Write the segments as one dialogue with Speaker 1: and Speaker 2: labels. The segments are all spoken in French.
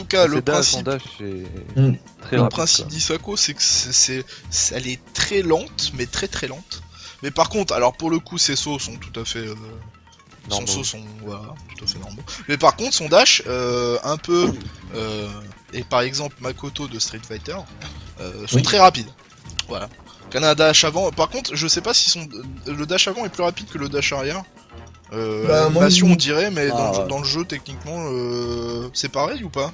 Speaker 1: tout cas, le
Speaker 2: Son
Speaker 1: principe,
Speaker 2: dash est très
Speaker 1: le
Speaker 2: rapide.
Speaker 1: principe d'Isako, c'est que elle est très lente, mais très très lente. Mais par contre, alors pour le coup, ses sauts sont tout à fait... son
Speaker 2: Normaux.
Speaker 1: saut sont voilà, tout à fait normaux. Mais par contre, son dash, un peu... et par exemple, Makoto de Street Fighter, sont très rapides. Voilà. Qu'un a un dash avant... Par contre, je sais pas si le dash avant est plus rapide que le dash arrière. L'animation on dirait, mais dans le jeu techniquement c'est pareil ou pas?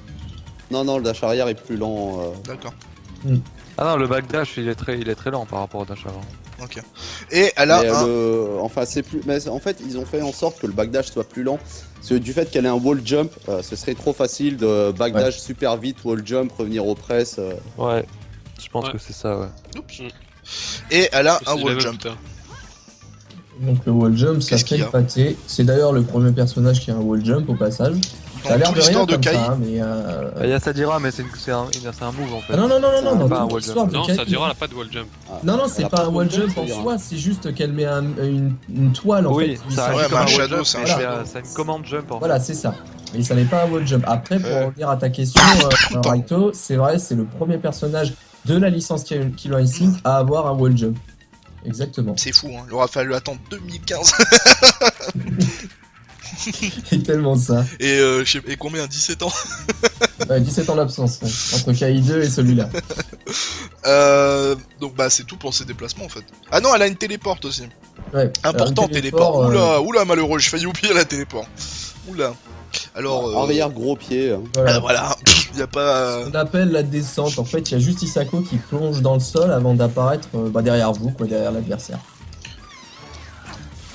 Speaker 3: Non, le dash arrière est plus lent.
Speaker 1: D'accord.
Speaker 2: Ah non, le backdash il est très lent par rapport au dash avant.
Speaker 1: Ok. Et elle a
Speaker 3: Enfin, c'est plus. Mais en fait, ils ont fait en sorte que le backdash soit plus lent. Parce que du fait qu'elle ait un wall jump, ce serait trop facile de backdash super vite, wall jump, revenir au press.
Speaker 2: Ouais, je pense que c'est ça, ouais.
Speaker 1: Oups. Et elle a un wall jump.
Speaker 4: Donc le wall jump, ça fait le pâté. C'est d'ailleurs le premier personnage qui a un wall jump au passage. Ça a l'air de rien comme ça, hein, mais...
Speaker 2: Il y a Sadira, mais c'est un move en fait.
Speaker 4: Ah non,
Speaker 2: c'est pas un wall jump.
Speaker 5: Non, Sadira elle a pas de wall jump.
Speaker 4: Non, c'est pas un wall jump en soi, c'est juste qu'elle met une toile en fait.
Speaker 2: Oui, ça
Speaker 1: ouais, un shadow, c'est
Speaker 2: une commande jump en fait.
Speaker 4: Voilà, c'est ça. Mais ça n'est pas un wall jump. Après, pour revenir à ta question, Raito, c'est vrai, c'est le premier personnage de la licence Killer Instinct à avoir un wall jump. Exactement.
Speaker 1: C'est fou, hein. Il aura fallu attendre 2015.
Speaker 4: C'est tellement ça.
Speaker 1: Et combien 17 ans?
Speaker 4: Ouais, 17 ans d'absence, ouais, entre KI2 et celui-là.
Speaker 1: Donc bah c'est tout pour ses déplacements en fait. Ah non, elle a une téléporte aussi.
Speaker 4: Ouais.
Speaker 1: Important téléport. Oula malheureux, j'ai failli oublier la téléport. Oula. Alors
Speaker 3: arrière gros pied.
Speaker 1: Voilà. Y a pas.
Speaker 4: Ce qu'on appelle la descente. En fait, il y a juste Isako qui plonge dans le sol avant d'apparaître derrière vous, derrière l'adversaire.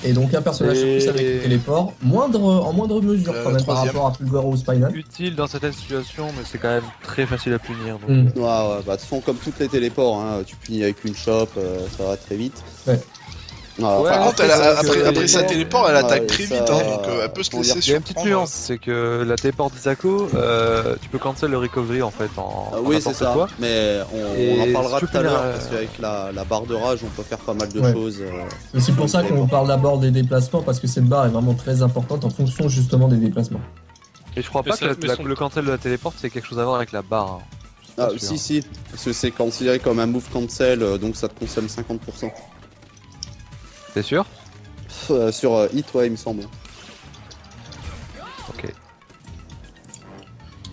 Speaker 4: Et donc un personnage plus avec le téléport, en moindre mesure quand même par rapport à Fulgore ou Spinal.
Speaker 2: Utile dans certaines situations, mais c'est quand même très facile à punir. Donc...
Speaker 3: Ouais, bah de toute façon comme toutes les téléports, hein, tu punis avec une chope, ça va très vite.
Speaker 4: Ouais.
Speaker 1: Par contre, après sa téléport, elle attaque très vite, hein, donc elle peut se laisser surprendre.
Speaker 2: Il y a une petite nuance, c'est que la téléport d'Isako, tu peux cancel le recovery en fait
Speaker 3: oui, c'est ça,
Speaker 2: quoi.
Speaker 3: mais on en parlera tout à l'heure, parce qu'avec la barre de rage, on peut faire pas mal de choses.
Speaker 4: Et c'est pour ça qu'on parle d'abord des déplacements, parce que cette barre est vraiment très importante en fonction justement des déplacements.
Speaker 2: Et je crois pas que le cancel de la téléporte, c'est quelque chose à voir avec la barre.
Speaker 3: Ah, si, parce que c'est considéré comme un move cancel, donc ça te consomme 50%.
Speaker 2: T'es sûr?
Speaker 3: Sur hit, ouais, il me semble.
Speaker 2: Ok.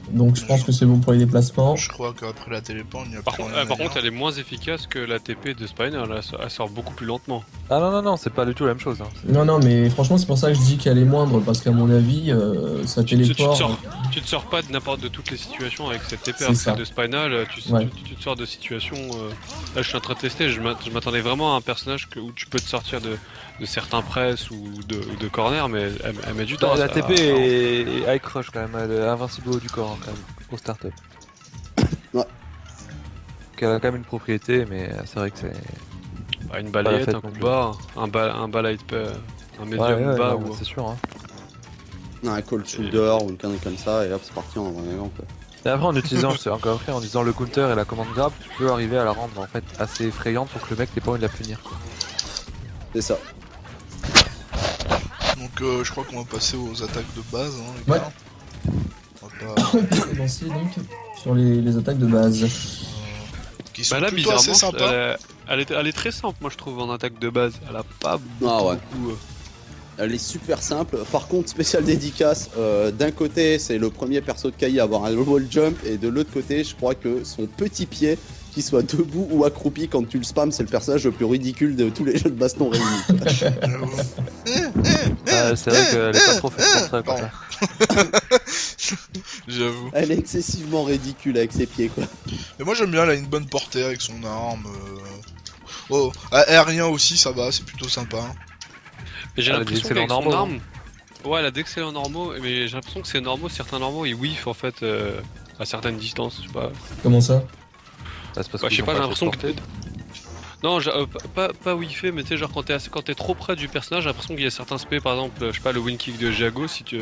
Speaker 4: Donc je pense que c'est bon pour les déplacements.
Speaker 1: Je crois qu'après la téléport, il n'y a
Speaker 5: Par
Speaker 1: plus
Speaker 5: contre,
Speaker 1: rien à
Speaker 5: elle est moins efficace que la TP de Spinal, elle sort beaucoup plus lentement.
Speaker 2: Ah non, c'est pas du tout la même chose. Hein.
Speaker 4: Non, mais franchement, c'est pour ça que je dis qu'elle est moindre, parce qu'à mon avis, ça téléporte.
Speaker 5: Tu te sors pas de toutes les situations avec cette TP de Spinal, tu te sors de situations. Là, je suis en train de tester, je m'attendais vraiment à un personnage où tu peux te sortir de certains press ou de corner, mais elle met du temps.
Speaker 2: La TP est high crush quand même, elle est invincible au haut du corps, hein, quand même, au start-up.
Speaker 3: Ouais.
Speaker 2: Elle a quand même une propriété, mais c'est vrai que c'est.
Speaker 5: Une balayette, un coup bas, un balayette, un medium bas ou.
Speaker 2: C'est sûr, hein.
Speaker 3: Un cold shoulder ou une connerie comme ça, et hop, c'est parti en avant quoi.
Speaker 2: Et après, en utilisant, c'est encore après, en disant le counter et la commande grab, tu peux arriver à la rendre en fait assez effrayante pour que le mec n'ait pas envie de la punir.
Speaker 3: C'est ça.
Speaker 1: Donc je crois qu'on va passer aux attaques de base. Hein, les gars. On
Speaker 4: va commencer donc sur les attaques de base.
Speaker 1: Qui sont
Speaker 5: là,
Speaker 1: plutôt assez sympas.
Speaker 5: Elle est très simple, moi je trouve, en attaque de base. Elle a pas beaucoup.
Speaker 3: Elle est super simple. Par contre, spécial dédicace. D'un côté, c'est le premier perso de Kai à avoir un wall jump, et de l'autre côté, je crois que son petit pied, qu'il soit debout ou accroupi quand tu le spams, c'est le personnage le plus ridicule de tous les jeux de baston réunis.
Speaker 2: C'est vrai qu'elle est pas trop faite pour ça.
Speaker 1: J'avoue.
Speaker 3: Elle est excessivement ridicule avec ses pieds quoi.
Speaker 1: Mais moi j'aime bien, elle a une bonne portée avec son arme. Oh, aérien aussi ça va, c'est plutôt sympa.
Speaker 5: Mais j'ai l'impression qu'avec son arme... Ouais, elle a d'excellents normaux, mais j'ai l'impression que certains normaux ils whiff en fait à certaines distances, je sais pas.
Speaker 4: Comment ça?
Speaker 2: Je
Speaker 5: sais pas, j'ai l'impression que... Non, pas whiffé, mais tu sais, genre quand t'es trop près du personnage, j'ai l'impression qu'il y a certains spé, par exemple, je sais pas, le win kick de Jago, si tu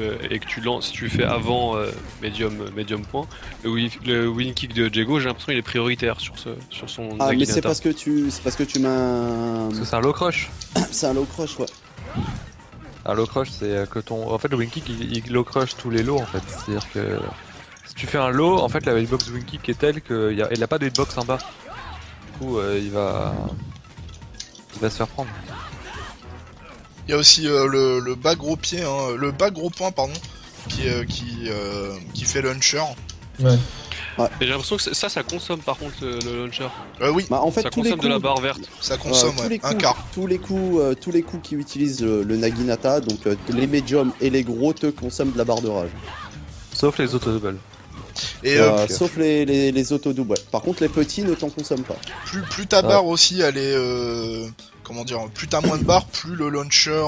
Speaker 5: fais avant medium point, le win kick de Jago, j'ai l'impression qu'il est prioritaire sur son
Speaker 3: Ah, mais
Speaker 5: Naginata.
Speaker 3: c'est parce que tu m'as...
Speaker 2: Parce que c'est un low crush.
Speaker 3: C'est un low crush, ouais.
Speaker 2: Un low crush, c'est que en fait, le win kick, il low crush tous les lows, en fait. C'est-à-dire que Si tu fais un low, en fait la hitbox wing kick est telle qu'il a pas de hitbox en bas. Du coup il va se faire prendre.
Speaker 1: Il y a aussi le bas gros pied, hein, le bas gros point pardon, qui fait launcher.
Speaker 4: Ouais.
Speaker 5: Et j'ai l'impression que ça consomme par contre le launcher.
Speaker 1: Oui,
Speaker 3: Bah, en fait,
Speaker 5: Ça
Speaker 3: tous les
Speaker 5: consomme de la
Speaker 3: coups,
Speaker 5: barre verte.
Speaker 1: ça consomme
Speaker 3: tous
Speaker 1: ouais,
Speaker 3: les
Speaker 1: un
Speaker 3: coups,
Speaker 1: quart.
Speaker 3: tous les coups qui utilisent le Naginata, donc les médiums et les gros te consomment de la barre de rage.
Speaker 2: Sauf les auto-doubles.
Speaker 1: Et
Speaker 3: Sauf les auto-doubles. Ouais. Par contre, les petits ne t'en consomment pas.
Speaker 1: plus ta barre aussi elle est comment dire, plus t'as moins de barres, plus le launcher,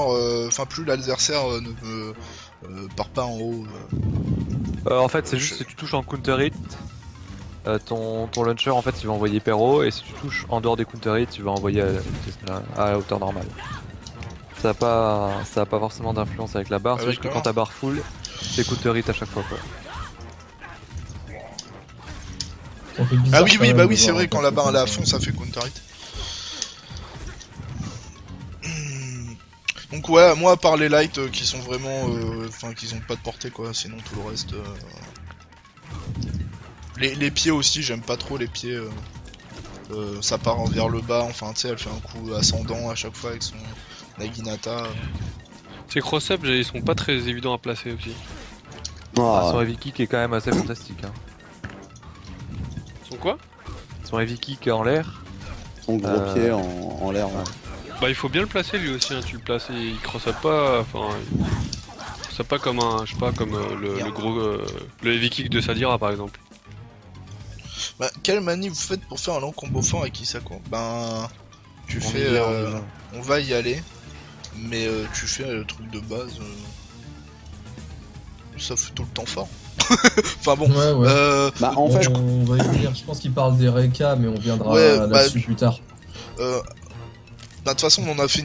Speaker 1: enfin plus l'adversaire ne part pas en haut.
Speaker 2: En fait c'est juste si tu touches en counter hit, ton launcher en fait il va envoyer hyper haut, et si tu touches en dehors des counter hits tu vas envoyer à hauteur normale. Ça a pas forcément d'influence avec la barre, c'est juste que quand ta barre full, c'est counter hit à chaque fois quoi.
Speaker 4: Ça fait bizarre
Speaker 1: Ah oui
Speaker 4: quand
Speaker 1: oui
Speaker 4: même
Speaker 1: bah
Speaker 4: de
Speaker 1: oui c'est
Speaker 4: voir
Speaker 1: vrai
Speaker 4: un
Speaker 1: quand
Speaker 4: perso
Speaker 1: la barre elle est à
Speaker 4: comme
Speaker 1: fond ça fait counter hit. Donc ouais, moi à part les lights qui sont vraiment, enfin qui ont pas de portée quoi, sinon tout le reste. Les pieds aussi, j'aime pas trop les pieds. Ça part vers le bas, enfin tu sais, elle fait un coup ascendant à chaque fois avec son Naginata.
Speaker 5: Ces cross-up, ils sont pas très évidents à placer aussi.
Speaker 2: Son heavy kick est quand même assez fantastique. Hein.
Speaker 5: Ils sont quoi?
Speaker 2: Son heavy kick en l'air.
Speaker 3: Son gros pied en l'air. Ouais.
Speaker 5: Bah il faut bien le placer lui aussi, hein. Tu le places, il cross-up pas, enfin... C'est pas comme un, je sais pas, comme le gros... le heavy kick de Sadira par exemple.
Speaker 1: Bah, quelle manie vous faites pour faire un long combo fort avec Isako? Ben, tu
Speaker 2: On
Speaker 1: fais,
Speaker 2: y vient.
Speaker 1: on va y aller, mais tu fais le truc de base, ça fait tout le temps fort. Enfin bon,
Speaker 4: Ouais.
Speaker 3: Bah, en fait,
Speaker 4: On va y venir, je pense qu'il parle des Reka, mais on viendra
Speaker 1: Ouais,
Speaker 4: là-dessus plus tard.
Speaker 1: bah de toute façon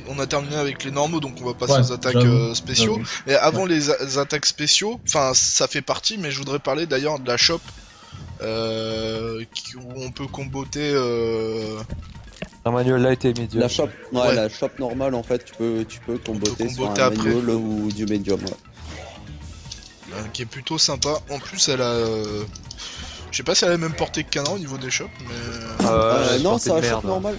Speaker 1: on a terminé avec les normaux, donc on va passer
Speaker 4: Ouais,
Speaker 1: aux attaques
Speaker 4: j'avoue,
Speaker 1: spéciaux.
Speaker 4: j'avoue.
Speaker 1: Et avant les attaques spéciaux, enfin ça fait partie, mais je voudrais parler d'ailleurs de la shop où on peut comboter.
Speaker 2: Un manuel light et medium.
Speaker 3: la shop,
Speaker 1: Ouais.
Speaker 3: la shop normale en fait, tu peux comboter sur un
Speaker 1: comboter après.
Speaker 3: manual ou du medium. Ouais.
Speaker 1: Qui est plutôt sympa. En plus, elle a. Je sais pas si elle a la même portée que Kana au niveau des shops, mais.
Speaker 3: Non,
Speaker 2: c'est
Speaker 3: ça
Speaker 2: de
Speaker 3: shop
Speaker 2: merde.
Speaker 3: normal.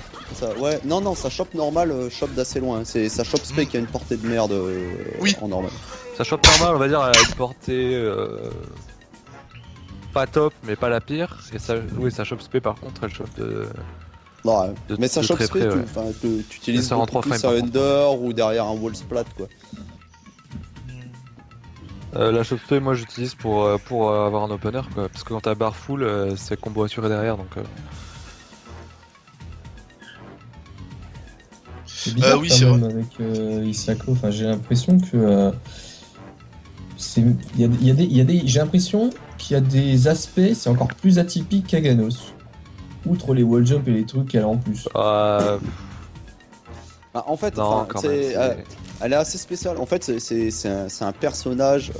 Speaker 3: Ouais, non, ça shop normal, shop d'assez loin. C'est sa shop spec qui a une portée de merde
Speaker 1: Oui.
Speaker 3: en normal.
Speaker 2: Sa shop normale, on va dire, elle a une portée pas top, mais pas la pire. Et sa shop spé par contre, elle chope de.
Speaker 3: Ouais.
Speaker 2: De-
Speaker 3: Mais sa
Speaker 2: de
Speaker 3: shop
Speaker 2: très
Speaker 3: spec,
Speaker 2: près, ouais.
Speaker 3: tu utilises
Speaker 2: Ça sert en
Speaker 3: beaucoup
Speaker 2: 3
Speaker 3: plus
Speaker 2: frames,
Speaker 3: un
Speaker 2: par contre.
Speaker 3: under ou derrière un wall splat quoi.
Speaker 2: La shop spé, moi j'utilise pour avoir un opener quoi. Parce que quand t'as barre full, c'est combo assuré derrière donc.
Speaker 4: C'est bizarre
Speaker 1: oui,
Speaker 4: quand
Speaker 1: c'est
Speaker 4: même avec Isako. Enfin, j'ai l'impression que j'ai l'impression qu'il y a des aspects, c'est encore plus atypique qu'Aganos. Outre les wall jump et les trucs qu'elle a en plus.
Speaker 3: Ah, en fait,
Speaker 2: Non,
Speaker 3: enfin,
Speaker 2: quand même.
Speaker 3: elle est assez spéciale. En fait, c'est un personnage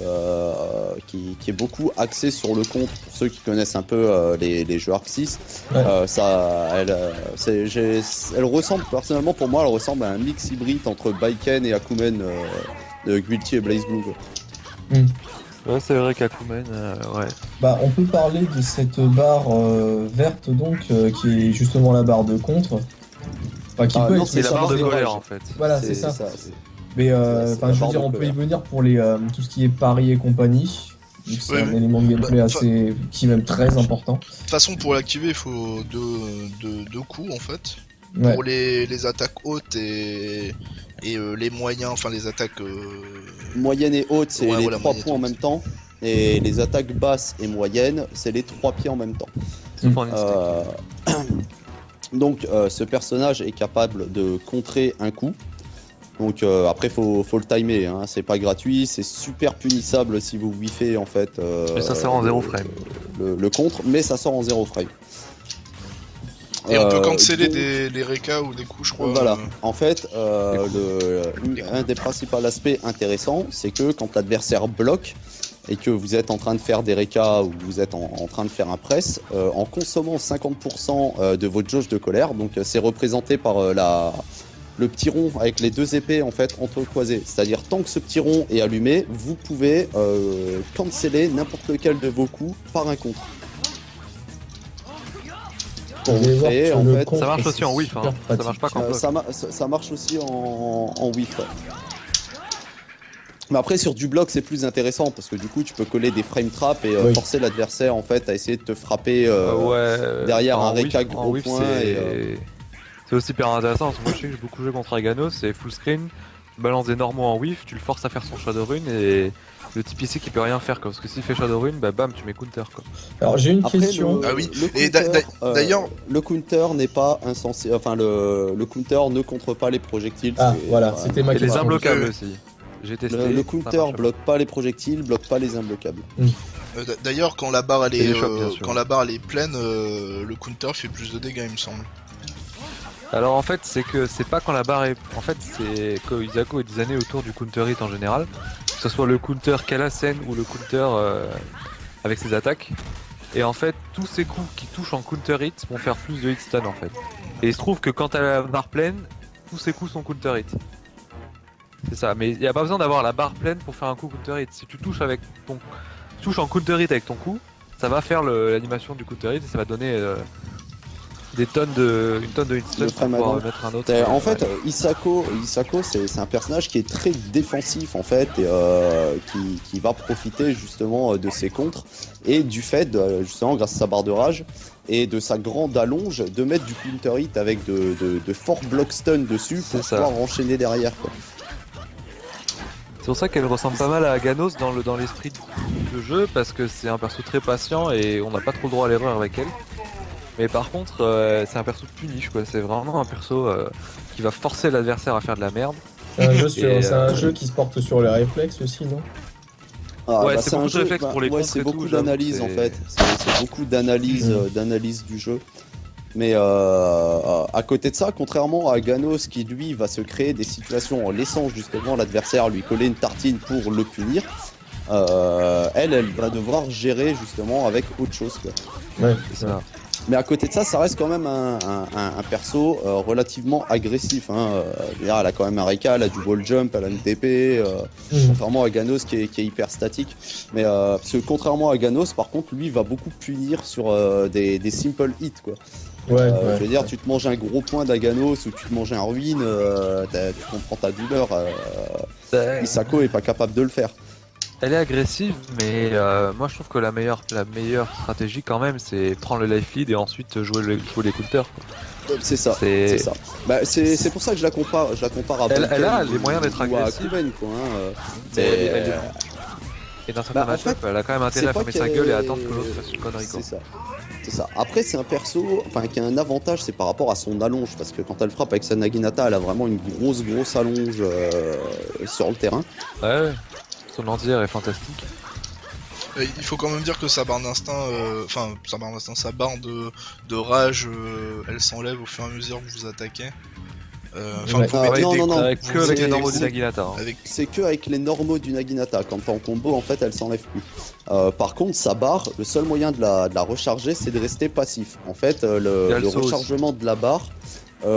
Speaker 3: qui est beaucoup axé sur le contre. Pour ceux qui connaissent un peu les jeux Arc 6,
Speaker 4: Ouais.
Speaker 3: elle ressemble, personnellement pour moi, elle ressemble à un mix hybride entre Baiken et Akumen de Guilty et Blaze Blue. Quoi.
Speaker 2: Ouais, c'est vrai qu'Akumen, ouais.
Speaker 4: Bah, on peut parler de cette barre verte donc qui est justement la barre de contre. Enfin, qui
Speaker 3: Ah,
Speaker 4: peut
Speaker 3: non,
Speaker 4: être
Speaker 2: C'est la barre de
Speaker 4: utilisée-
Speaker 2: colère en fait.
Speaker 4: Voilà, c'est ça.
Speaker 3: c'est-
Speaker 4: Mais
Speaker 3: c'est
Speaker 4: enfin,
Speaker 3: la
Speaker 4: je veux
Speaker 3: barre
Speaker 4: dire,
Speaker 3: de
Speaker 4: on peut y
Speaker 3: colère.
Speaker 4: venir pour les tout ce qui est pari et compagnie. Donc, c'est
Speaker 1: Ouais,
Speaker 4: un
Speaker 1: oui.
Speaker 4: élément de gameplay
Speaker 1: Bah,
Speaker 4: assez, qui est même très important.
Speaker 1: De toute façon, pour l'activer, il faut deux coups en fait.
Speaker 4: Ouais.
Speaker 1: Pour les attaques hautes et les moyens, enfin les attaques.
Speaker 3: Moyenne et haute, c'est
Speaker 1: Ouais,
Speaker 3: les
Speaker 1: voilà,
Speaker 3: 3
Speaker 1: moyenne et
Speaker 3: points en
Speaker 1: haute.
Speaker 3: même temps. Et les attaques basses et moyennes, c'est les 3 pieds en même temps.
Speaker 2: Sauf en instinct.
Speaker 3: Donc ce personnage est capable de contrer un coup. Donc après faut le timer, hein. C'est pas gratuit, c'est super punissable si vous whiffez en fait.
Speaker 2: Mais ça sort en 0 frame.
Speaker 3: Le contre, mais ça sort en 0 frame.
Speaker 1: Et on peut canceller
Speaker 3: donc,
Speaker 1: les Reka ou des coups, je crois.
Speaker 3: Voilà, en fait, un des principaux aspects intéressants, c'est que quand l'adversaire bloque et que vous êtes en train de faire des Reka ou vous êtes en train de faire un press, en consommant 50% de votre jauge de colère, donc c'est représenté par le petit rond avec les deux épées en fait entrecroisées. C'est-à-dire tant que ce petit rond est allumé, vous pouvez canceller n'importe lequel de vos coups par un contre. Pour
Speaker 4: Vous allez
Speaker 3: vous
Speaker 4: voir
Speaker 3: créer,
Speaker 4: sur
Speaker 3: en
Speaker 4: le
Speaker 3: fait,
Speaker 4: contre,
Speaker 2: Ça marche
Speaker 4: c'est
Speaker 2: aussi en whiff,
Speaker 4: super
Speaker 2: hein. Ça
Speaker 4: pratique.
Speaker 2: marche pas qu'en bloc.
Speaker 3: ça marche aussi en whiff. Ouais. Mais après sur du bloc c'est plus intéressant parce que du coup tu peux coller des frame traps et
Speaker 4: Oui.
Speaker 3: forcer l'adversaire en fait à essayer de te frapper
Speaker 2: Ouais,
Speaker 3: derrière
Speaker 2: en
Speaker 3: un Reka
Speaker 2: whiff- en
Speaker 3: gros
Speaker 2: whiff,
Speaker 3: point
Speaker 2: c'est aussi hyper intéressant parce que moi je sais que j'ai beaucoup joué contre Aganos, c'est full screen, tu balances des normaux en whiff, tu le forces à faire son Shadowrun et le type ici qui peut rien faire quoi, parce que s'il fait Shadowrun, bah bam tu mets counter quoi.
Speaker 4: Alors j'ai une
Speaker 3: Après,
Speaker 4: question.
Speaker 1: Ah oui.
Speaker 3: le
Speaker 1: Et
Speaker 3: counter,
Speaker 1: d'ailleurs-
Speaker 3: le counter n'est pas insensé. Enfin, le counter ne contre pas les projectiles.
Speaker 4: Ah
Speaker 3: c'est-
Speaker 4: voilà,
Speaker 3: voilà.
Speaker 4: c'était ma
Speaker 2: Et les
Speaker 4: question.
Speaker 2: imbloquables aussi. J'ai testé.
Speaker 3: Le
Speaker 2: ça
Speaker 3: counter
Speaker 2: marche.
Speaker 3: bloque pas les projectiles, bloque pas les imbloquables.
Speaker 1: D'ailleurs, quand la barre elle
Speaker 2: Et
Speaker 1: est,
Speaker 2: les chocs, bien sûr.
Speaker 1: quand la barre elle est pleine, le counter fait plus de dégâts, il me semble.
Speaker 2: Alors en fait c'est que c'est pas quand la barre est... En fait c'est que Isako est designé autour du counter hit en général, que ce soit le counter Kalasen ou le counter avec ses attaques. Et en fait tous ces coups qui touchent en counter hit vont faire plus de hit stun en fait. Et il se trouve que quand t'as la barre pleine, tous ces coups sont counter hit. C'est ça, mais il y a pas besoin d'avoir la barre pleine pour faire un coup counter hit. Si tu touches avec ton... tu touches en counter hit avec ton coup, ça va faire l'animation du counter hit et ça va donner une tonne de hit stun
Speaker 3: Le
Speaker 2: pour pouvoir
Speaker 3: Framadan.
Speaker 2: mettre un autre.
Speaker 3: En fait, Isako c'est un personnage qui est très défensif en fait, et qui va profiter justement de ses contres et du fait, justement grâce à sa barre de rage et de sa grande allonge, de mettre du counter hit avec de forts block stun dessus pour
Speaker 2: C'est ça.
Speaker 3: pouvoir enchaîner derrière quoi.
Speaker 2: C'est pour ça qu'elle ressemble pas mal à Ganos dans l'esprit de jeu, parce que c'est un perso très patient et on n'a pas trop le droit à l'erreur avec elle. Mais par contre, c'est un perso punish quoi, c'est vraiment un perso qui va forcer l'adversaire à faire de la merde.
Speaker 4: C'est un jeu,
Speaker 2: Et,
Speaker 4: c'est un jeu qui se porte sur les réflexes aussi, non?
Speaker 3: Ah,
Speaker 2: Ouais, c'est
Speaker 3: un
Speaker 2: beaucoup de
Speaker 3: jeu,
Speaker 2: réflexes pour les
Speaker 3: ouais,
Speaker 2: contres
Speaker 3: c'est
Speaker 2: et
Speaker 3: beaucoup
Speaker 2: tout, j'avoue
Speaker 3: d'analyse
Speaker 2: que
Speaker 3: en
Speaker 2: c'est-
Speaker 3: fait. C'est beaucoup d'analyse, d'analyse du jeu. Mais à côté de ça, contrairement à Ganos qui lui va se créer des situations en laissant justement l'adversaire lui coller une tartine pour le punir, elle va devoir gérer justement avec autre chose quoi.
Speaker 4: Ouais,
Speaker 2: C'est ça.
Speaker 3: Mais à côté de ça, ça reste quand même un perso relativement agressif. Hein. Elle a quand même un Reka, elle a du wall jump, elle a une TP, contrairement à Ganos qui est hyper statique. Mais parce que contrairement à Ganos, par contre, lui va beaucoup punir sur des simple hits quoi.
Speaker 4: Ouais,
Speaker 3: Je veux dire, tu te manges un gros point d'Aganos ou tu te manges un ruine, tu comprends ta douleur. Isako est pas capable de le faire.
Speaker 2: Elle est agressive, mais moi je trouve que la meilleure stratégie quand même, c'est prendre le life lead et ensuite jouer les counters. quoi.
Speaker 3: C'est ça.
Speaker 2: C'est-
Speaker 3: C'est ça. Bah, c'est pour ça que je la compare à
Speaker 2: Elle
Speaker 3: Vulcan
Speaker 2: a les
Speaker 3: ou-
Speaker 2: moyens d'être
Speaker 3: ou à
Speaker 2: agressive.
Speaker 3: Kuben, quoi. Hein.
Speaker 2: Mais
Speaker 3: C'est-
Speaker 2: elle est- Et dans certains
Speaker 3: Bah, en
Speaker 2: match-up,
Speaker 3: fait,
Speaker 2: elle a quand même intérêt
Speaker 3: c'est
Speaker 2: à
Speaker 3: pas
Speaker 2: fermer sa
Speaker 3: qu'elle
Speaker 2: gueule et à
Speaker 3: est-
Speaker 2: attendre que l'autre fasse une connerie. quoi.
Speaker 3: C'est ça. C'est ça. Après, c'est un perso qui a un avantage, c'est par rapport à son allonge. Parce que quand elle frappe avec sa Naginata, elle a vraiment une grosse allonge sur le terrain.
Speaker 2: Ouais, son anti-air est fantastique.
Speaker 1: Il faut quand même dire que sa barre d'instinct, sa barre de rage, elle s'enlève au fur et à mesure que vous attaquez. Enfin,
Speaker 4: Ouais.
Speaker 1: vous mettez
Speaker 3: non,
Speaker 1: des
Speaker 3: non, non.
Speaker 1: coups,
Speaker 2: Avec
Speaker 1: vous
Speaker 2: que avec
Speaker 1: mettez
Speaker 2: les
Speaker 1: des
Speaker 2: normaux
Speaker 1: coups
Speaker 2: du Naginata. hein.
Speaker 1: avec-
Speaker 3: C'est que avec les normaux du Naginata. Quand t'es en combo, en fait, elle s'enlève plus. Par contre, sa barre, le seul moyen de la recharger, c'est de rester passif. En fait,
Speaker 2: Il y a
Speaker 3: le
Speaker 2: le saut
Speaker 3: rechargement de la barre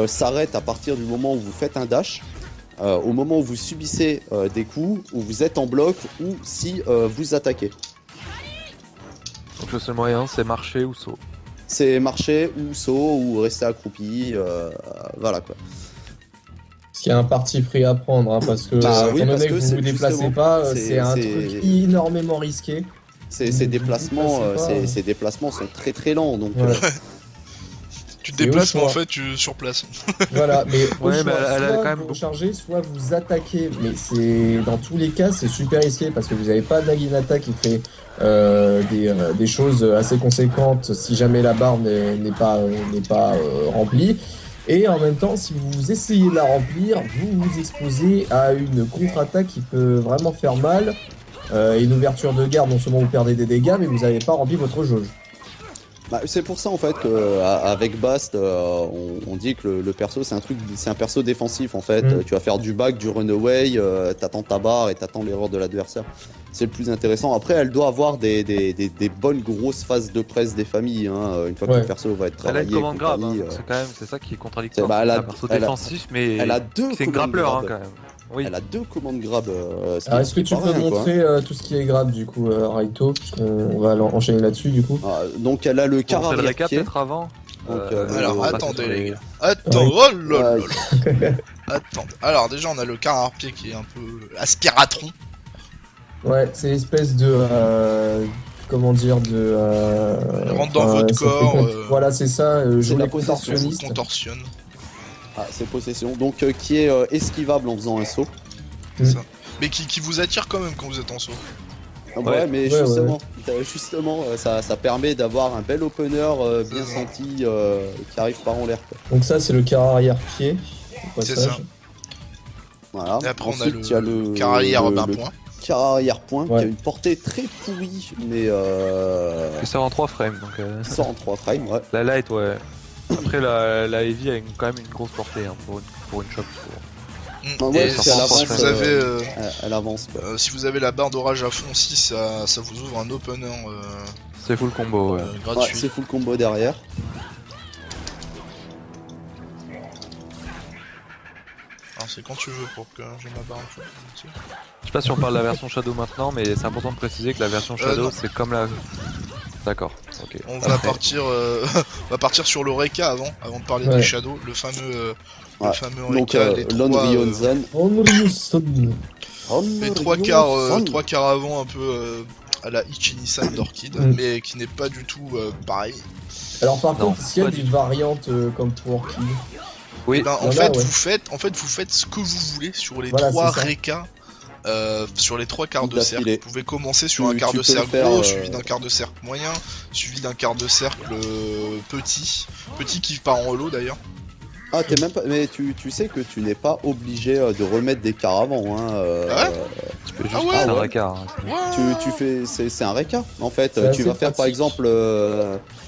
Speaker 3: s'arrête à partir du moment où vous faites un dash. Au moment où vous subissez des coups, où vous êtes en bloc ou si vous attaquez.
Speaker 2: Donc le seul moyen, c'est marcher ou saut.
Speaker 3: C'est marcher ou saut ou rester accroupi, voilà quoi.
Speaker 4: Parce qu'il y a un parti pris à prendre, hein, parce que
Speaker 3: Bah
Speaker 4: étant
Speaker 3: oui, parce
Speaker 4: donné
Speaker 3: que
Speaker 4: que vous
Speaker 3: c'est
Speaker 4: vous déplacez
Speaker 3: justement-
Speaker 4: pas,
Speaker 3: c'est-
Speaker 4: c'est un
Speaker 3: c'est-
Speaker 4: truc énormément risqué.
Speaker 3: Ces
Speaker 4: Vous
Speaker 3: déplacements,
Speaker 4: vous déplacez pas,
Speaker 3: ces déplacements sont très lents, donc
Speaker 4: Ouais.
Speaker 1: Tu te
Speaker 4: C'est au
Speaker 1: déplaces, mais en
Speaker 4: choix.
Speaker 1: fait, tu sur place.
Speaker 4: Voilà, mais au
Speaker 2: Ouais,
Speaker 4: choix,
Speaker 2: mais elle a
Speaker 4: soit
Speaker 2: quand même
Speaker 4: vous
Speaker 2: beaucoup-
Speaker 4: rechargez, soit vous attaquez. Mais c'est dans tous les cas, c'est super risqué parce que vous n'avez pas Naginata qui fait des choses assez conséquentes si jamais la barre n'est pas remplie. Et en même temps, si vous essayez de la remplir, vous vous exposez à une contre-attaque qui peut vraiment faire mal. Et une ouverture de garde, non seulement vous perdez des dégâts, mais vous n'avez pas rempli votre jauge.
Speaker 3: Bah, c'est pour ça en fait qu'avec Bast, on dit que le perso c'est un perso défensif en fait. Tu vas faire du back, du runaway, t'attends ta barre et t'attends l'erreur de l'adversaire. C'est le plus intéressant. Après, elle doit avoir des bonnes grosses phases de presse des familles. Hein, une fois que le perso va être
Speaker 2: Elle a
Speaker 3: travaillé.
Speaker 2: une commande grave,
Speaker 3: compagnie,
Speaker 2: c'est ça qui est contradictoire.
Speaker 3: Bah,
Speaker 2: C'est un perso défensif, mais
Speaker 3: elle a deux
Speaker 2: c'est une
Speaker 3: commandes
Speaker 2: grappleur hein,
Speaker 3: grab.
Speaker 2: quand même. Oui.
Speaker 3: Elle a 2 commandes grab.
Speaker 4: Alors, est-ce que tu peux montrer tout ce qui est grab du coup, Raito, puisqu'on va enchaîner là-dessus du coup.
Speaker 3: Donc elle a le quart
Speaker 2: On fait le
Speaker 3: arrière
Speaker 2: récap
Speaker 3: pied.
Speaker 2: peut-être avant.
Speaker 1: Alors
Speaker 2: on va
Speaker 1: attendez
Speaker 2: passer sur
Speaker 1: les gars. Attends,
Speaker 4: Oui.
Speaker 1: oh là là là. Attendez. Alors déjà on a le carrière-pied qui est un peu aspiratron.
Speaker 4: Ouais, c'est l'espèce de. Comment dire, de.
Speaker 1: Il rentre dans votre
Speaker 4: ça fait
Speaker 1: corps,
Speaker 4: comme- Voilà, c'est ça,
Speaker 3: c'est la
Speaker 4: les
Speaker 3: possession,
Speaker 4: contorsionnistes.
Speaker 1: Contorsionne.
Speaker 3: Ah, c'est possession. Donc qui est esquivable en faisant un saut.
Speaker 1: Mais qui vous attire quand même quand vous êtes en saut.
Speaker 3: Ouais, mais
Speaker 4: Ouais,
Speaker 3: justement, ça permet d'avoir un bel opener bien senti qui arrive par en l'air. quoi.
Speaker 4: Donc, ça, c'est le quart arrière-pied. au
Speaker 1: C'est
Speaker 4: passage.
Speaker 1: ça.
Speaker 3: Voilà.
Speaker 1: Et après
Speaker 3: Ensuite,
Speaker 1: on
Speaker 3: il y a
Speaker 1: a
Speaker 3: le
Speaker 1: le carrière
Speaker 3: le-
Speaker 1: d'un
Speaker 3: le
Speaker 1: point.
Speaker 3: quart arrière point
Speaker 4: Ouais.
Speaker 3: qui a une portée très pourrie, mais
Speaker 2: Qui sort en 3 frames. Donc,
Speaker 3: qui sort en 3 frames. Ouais.
Speaker 2: la light, ouais. Après, la heavy a quand même une grosse portée hein, pour une shop.
Speaker 3: ouais,
Speaker 1: Et
Speaker 3: parce
Speaker 1: si
Speaker 3: qu'elle avance,
Speaker 1: vous avez
Speaker 3: Elle avance. Quoi.
Speaker 1: si vous avez la barre d'orage à fond aussi, ça vous ouvre un opener
Speaker 2: C'est full combo, ouais.
Speaker 3: Ouais,
Speaker 1: gratuit.
Speaker 3: c'est full combo derrière.
Speaker 1: Alors c'est quand tu veux pour que j'ai ma barre en fait.
Speaker 2: Je sais pas si on parle de la version Shadow maintenant, mais c'est important de préciser que la version Shadow
Speaker 1: non.
Speaker 2: c'est comme la. D'accord, ok.
Speaker 1: On va partir, on va partir sur le Reka avant de parler
Speaker 4: Ouais.
Speaker 1: des Shadows, le fameux
Speaker 3: Ouais.
Speaker 1: Reka,
Speaker 3: Donc
Speaker 1: les
Speaker 3: Lone
Speaker 1: trois,
Speaker 3: Ryonzan.
Speaker 1: les trois quarts avant un peu à la Ichini-san d'Orchid, mais qui n'est pas du tout pareil.
Speaker 4: Alors, par
Speaker 2: Non,
Speaker 4: contre, s'il y a
Speaker 2: pas
Speaker 4: des
Speaker 2: du tout.
Speaker 4: variantes comme pour Orchid.
Speaker 2: Oui,
Speaker 1: Ben, en
Speaker 4: Voilà,
Speaker 1: fait,
Speaker 4: ouais.
Speaker 1: vous faites ce que vous voulez sur les
Speaker 4: Voilà,
Speaker 1: trois
Speaker 4: c'est ça.
Speaker 1: Reka. Sur les 3 quarts de
Speaker 3: D'affilée.
Speaker 1: cercle, vous pouvez commencer sur
Speaker 3: Tu-
Speaker 1: un quart
Speaker 3: tu
Speaker 1: de
Speaker 3: peux le
Speaker 1: cercle
Speaker 3: faire,
Speaker 1: gros, suivi d'un quart de cercle moyen, suivi d'un quart de cercle petit qui part en hollow d'ailleurs.
Speaker 3: Ah, t'es même pas. Mais tu sais que tu n'es pas obligé de remettre des quarts avant. Hein,
Speaker 1: Ah ouais
Speaker 2: tu peux juste
Speaker 1: Ah ouais,
Speaker 2: faire un
Speaker 3: ouais.
Speaker 2: récart. Hein.
Speaker 3: tu fais. C'est un réca. En fait,
Speaker 4: C'est
Speaker 3: tu
Speaker 4: assez
Speaker 3: vas faire par
Speaker 4: pratique.
Speaker 3: exemple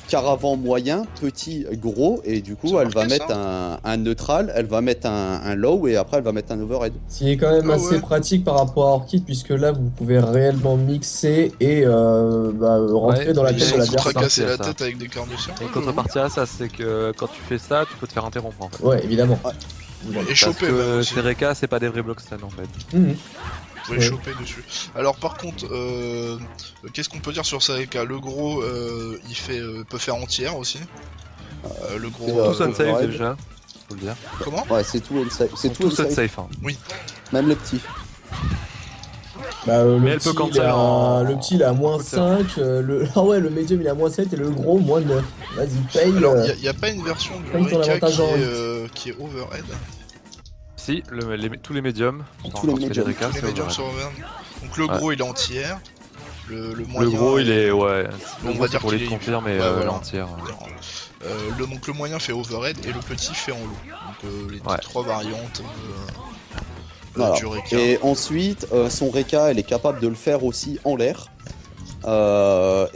Speaker 3: quart avant moyen, petit, gros, et du coup,
Speaker 1: C'est
Speaker 3: elle va
Speaker 1: marqué,
Speaker 3: mettre un neutral, elle va mettre un low, et après, elle va mettre un overhead.
Speaker 4: Ce qui est quand même
Speaker 1: Ah
Speaker 4: assez
Speaker 1: ouais.
Speaker 4: pratique par rapport à Orchid, puisque là, vous pouvez réellement mixer et rentrer
Speaker 2: Ouais,
Speaker 4: dans la
Speaker 2: mais
Speaker 4: tête
Speaker 1: Sans
Speaker 4: de
Speaker 1: vous
Speaker 4: l'adversaire.
Speaker 1: tracasser la
Speaker 2: ça.
Speaker 1: tête avec des quarts de cercle.
Speaker 2: Et contrepartie à ça, c'est que quand tu fais ça, tu peux te faire interrompre en fait.
Speaker 4: Ouais, évidemment.
Speaker 1: Et
Speaker 2: Parce
Speaker 1: choper même
Speaker 2: que
Speaker 1: aussi.
Speaker 2: ces Reka, c'est pas des vrais block stun en fait.
Speaker 4: Mhm.
Speaker 1: Vous pouvez
Speaker 4: Ouais.
Speaker 1: choper dessus. Alors par contre, qu'est-ce qu'on peut dire sur ça Reka? Le gros, il peut faire entière aussi. Le gros.
Speaker 3: C'est
Speaker 2: Tout sun safe
Speaker 3: overhead.
Speaker 2: déjà, faut le dire.
Speaker 1: Comment?
Speaker 3: Ouais, c'est tout unsafe. C'est tout
Speaker 2: Tout sun
Speaker 3: unsafe.
Speaker 2: safe. Hein.
Speaker 3: Même le petit.
Speaker 4: Bah,
Speaker 2: Mais
Speaker 4: le
Speaker 2: elle peut
Speaker 4: petit,
Speaker 2: counter
Speaker 4: il a
Speaker 2: en-
Speaker 4: le petit, il est à moins
Speaker 2: en
Speaker 4: 5. Ah ouais, le médium, il est à moins 7 et le gros, moins 9. Vas-y, paye.
Speaker 1: Alors, il n'y a pas une version du
Speaker 4: paye ton
Speaker 1: Reka
Speaker 4: avantage en
Speaker 1: qui est overhead.
Speaker 2: Si, tous les médiums,
Speaker 3: Tous les médiums.
Speaker 2: Reka,
Speaker 1: Tous les
Speaker 2: c'est
Speaker 1: médiums
Speaker 2: overhead.
Speaker 1: sont overhead. Donc le gros il est entière. Le moyen.
Speaker 2: Le gros, il est, ouais.
Speaker 1: On
Speaker 2: Le
Speaker 1: va
Speaker 2: gros,
Speaker 1: dire
Speaker 2: c'est pour
Speaker 1: qu'il
Speaker 2: les
Speaker 1: est-
Speaker 2: confirmer, mais
Speaker 1: Ouais, voilà.
Speaker 2: l'entière.
Speaker 1: Donc le moyen fait overhead et le petit fait en low. Donc les
Speaker 2: Ouais.
Speaker 1: trois variantes
Speaker 3: Voilà.
Speaker 1: du Reka.
Speaker 3: Et ensuite, son Reka, elle est capable de le faire aussi en l'air.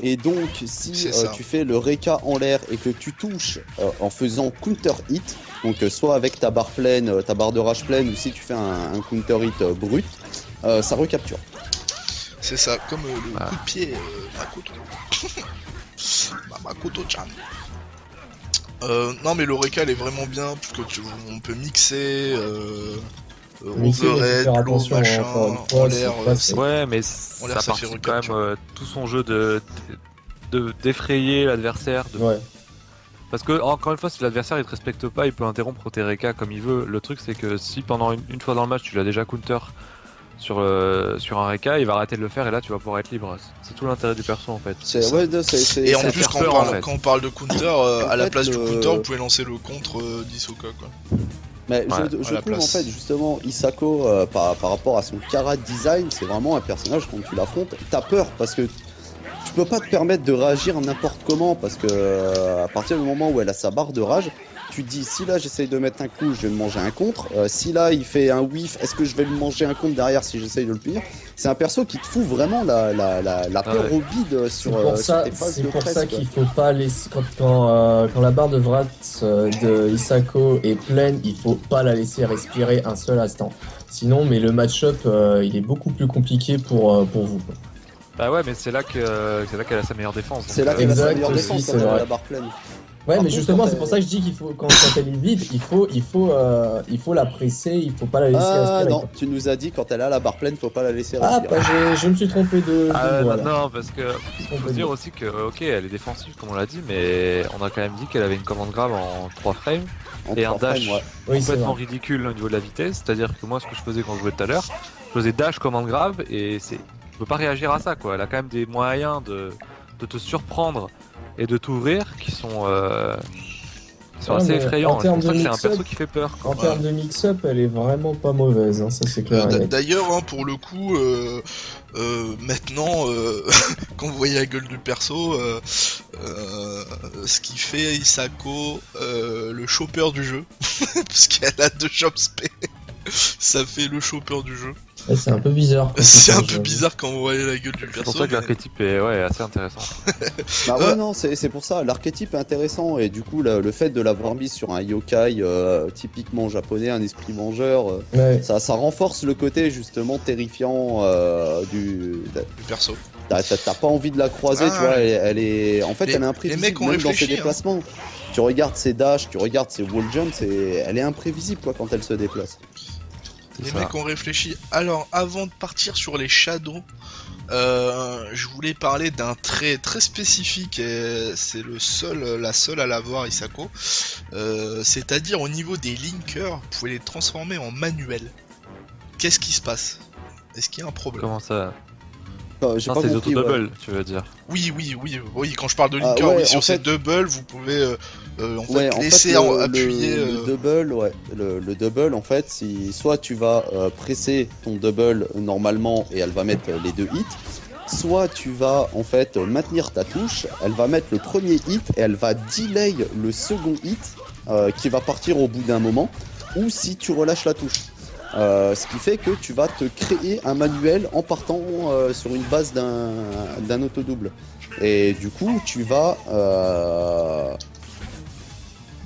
Speaker 3: Et donc, si
Speaker 1: C'est ça.
Speaker 3: tu fais le Reka en l'air et que tu touches en faisant counter hit, donc soit avec ta barre pleine, ta barre de rage pleine, ou si tu fais un counter hit brut, ça recapture.
Speaker 1: C'est ça, comme le
Speaker 2: Ah.
Speaker 1: coup de pied Makoto. Makoto-chan. Non mais le Reka elle est vraiment bien parce que on peut mixer
Speaker 4: Mixer, mais faut
Speaker 1: overhead,
Speaker 4: faire
Speaker 1: low,
Speaker 4: attention,
Speaker 1: machin,
Speaker 4: encore une fois,
Speaker 1: en l'air.
Speaker 4: c'est pas- c'est-
Speaker 2: Ouais, mais
Speaker 1: On l'air,
Speaker 2: ça
Speaker 1: ça
Speaker 2: part
Speaker 1: fait
Speaker 2: quand même
Speaker 1: recapture.
Speaker 2: tout son jeu de d'effrayer l'adversaire.
Speaker 4: Ouais.
Speaker 2: Parce que, encore une fois, si l'adversaire il te respecte pas, il peut interrompre tes Reka comme il veut. Le truc, c'est que si pendant une fois dans le match tu l'as déjà counter sur un Reka, il va arrêter de le faire et là tu vas pouvoir être libre. C'est tout l'intérêt du perso en fait.
Speaker 3: C'est,
Speaker 1: ça.
Speaker 3: ouais, c'est,
Speaker 1: Et en
Speaker 2: c'est
Speaker 1: plus
Speaker 2: faire
Speaker 1: quand
Speaker 2: peur,
Speaker 1: on,
Speaker 2: en
Speaker 1: parle,
Speaker 2: fait.
Speaker 1: quand on parle de counter, à la
Speaker 3: fait,
Speaker 1: place du
Speaker 3: le-
Speaker 1: counter vous pouvez lancer le contre d'Isoka quoi.
Speaker 3: Mais
Speaker 2: Ouais,
Speaker 3: je
Speaker 1: à la
Speaker 3: trouve en
Speaker 1: place.
Speaker 3: fait justement Isako par rapport à son Kara design, c'est vraiment un personnage quand tu l'affrontes, t'as peur parce que tu peux pas te permettre de réagir n'importe comment parce que à partir du moment où elle a sa barre de rage, tu te dis si là j'essaye de mettre un coup, je vais me manger un contre. Si là il fait un whiff, est-ce que je vais lui manger un contre derrière si j'essaye de le punir? C'est un perso qui te fout vraiment la peur au bide sur tes phases de presse.
Speaker 4: C'est pour ça qu'il faut pas laisser quand la barre de Vratz de Isako est pleine, il faut pas la laisser respirer un seul instant. Sinon, mais le match-up il est beaucoup plus compliqué pour vous. Quoi.
Speaker 2: Bah ouais, mais c'est là qu'elle a sa meilleure défense.
Speaker 3: C'est là qu'elle a sa meilleure défense
Speaker 4: c'est
Speaker 3: quand elle a
Speaker 4: vrai.
Speaker 3: la barre pleine.
Speaker 4: Ouais,
Speaker 3: Par
Speaker 4: mais
Speaker 3: contre,
Speaker 4: justement,
Speaker 3: quand
Speaker 4: c'est pour ça que je dis qu'il faut quand elle est vide, il faut la presser, il faut pas la laisser
Speaker 3: Ah
Speaker 4: respirer.
Speaker 3: non,
Speaker 4: Quoi.
Speaker 3: tu nous as dit quand elle a la barre pleine, faut pas la laisser
Speaker 4: Ah,
Speaker 3: respirer.
Speaker 4: bah, je me suis trompé de.
Speaker 2: Non, parce que faut dire aussi que ok, elle est défensive comme on l'a dit, mais on a quand même dit qu'elle avait une commande grave en 3 frames et un dash
Speaker 4: Oui, c'est
Speaker 2: complètement
Speaker 4: vrai.
Speaker 2: ridicule au niveau de la vitesse. C'est-à-dire que moi, ce que je faisais quand je jouais tout à l'heure, je faisais dash commande grave et tu peux pas réagir à ça quoi. Elle a quand même des moyens de te surprendre et de t'ouvrir qui sont assez effrayants. C'est pour ça que c'est un perso qui fait peur.
Speaker 4: En termes de mix-up, elle est vraiment pas mauvaise, hein, ça c'est clair.
Speaker 1: D'ailleurs, hein, pour le coup, maintenant, quand vous voyez la gueule du perso, ce qui fait Isako le chopper du jeu, parce qu'elle a 2 jump spé, ça fait le chopper du jeu.
Speaker 4: Ouais, c'est un peu bizarre.
Speaker 1: C'est un peu bizarre quand vous voyez la gueule du perso.
Speaker 2: C'est pour ça que l'archétype est assez intéressant.
Speaker 3: Bah ouais, non, c'est pour ça, l'archétype est intéressant et du coup, le fait de l'avoir mis sur un yokai typiquement japonais, un esprit vengeur,
Speaker 4: ouais.
Speaker 3: ça renforce le côté justement terrifiant du
Speaker 1: perso.
Speaker 3: T'as pas envie de la croiser, tu vois, elle est... En fait, elle est imprévisible même dans ses déplacements. Tu regardes ses dashs, tu regardes ses wall jumps, elle est imprévisible quoi quand elle se déplace.
Speaker 1: Les mecs ont réfléchi. Alors, avant de partir sur les shadows, je voulais parler d'un trait très spécifique et c'est la seule à l'avoir, Isako. C'est-à-dire au niveau des linkers, vous pouvez les transformer en manuel. Qu'est-ce qui se passe? Est-ce qu'il y a un problème?
Speaker 2: Comment ça?
Speaker 3: J'ai
Speaker 2: Non,
Speaker 3: pas
Speaker 2: c'est
Speaker 3: compris,
Speaker 2: auto-double, tu veux dire.
Speaker 1: Oui, quand je parle de linker,
Speaker 3: ouais,
Speaker 1: oui, sur
Speaker 3: en
Speaker 1: ces
Speaker 3: fait...
Speaker 1: double, vous pouvez laisser
Speaker 3: le
Speaker 1: appuyer.
Speaker 3: Le double, en fait, si soit tu vas presser ton double normalement et elle va mettre les 2 hits, soit tu vas en fait maintenir ta touche, elle va mettre le premier hit et elle va delay le second hit qui va partir au bout d'un moment, ou si tu relâches la touche. Ce qui fait que tu vas te créer un manuel en partant sur une base d'un auto-double. Et du coup, tu vas...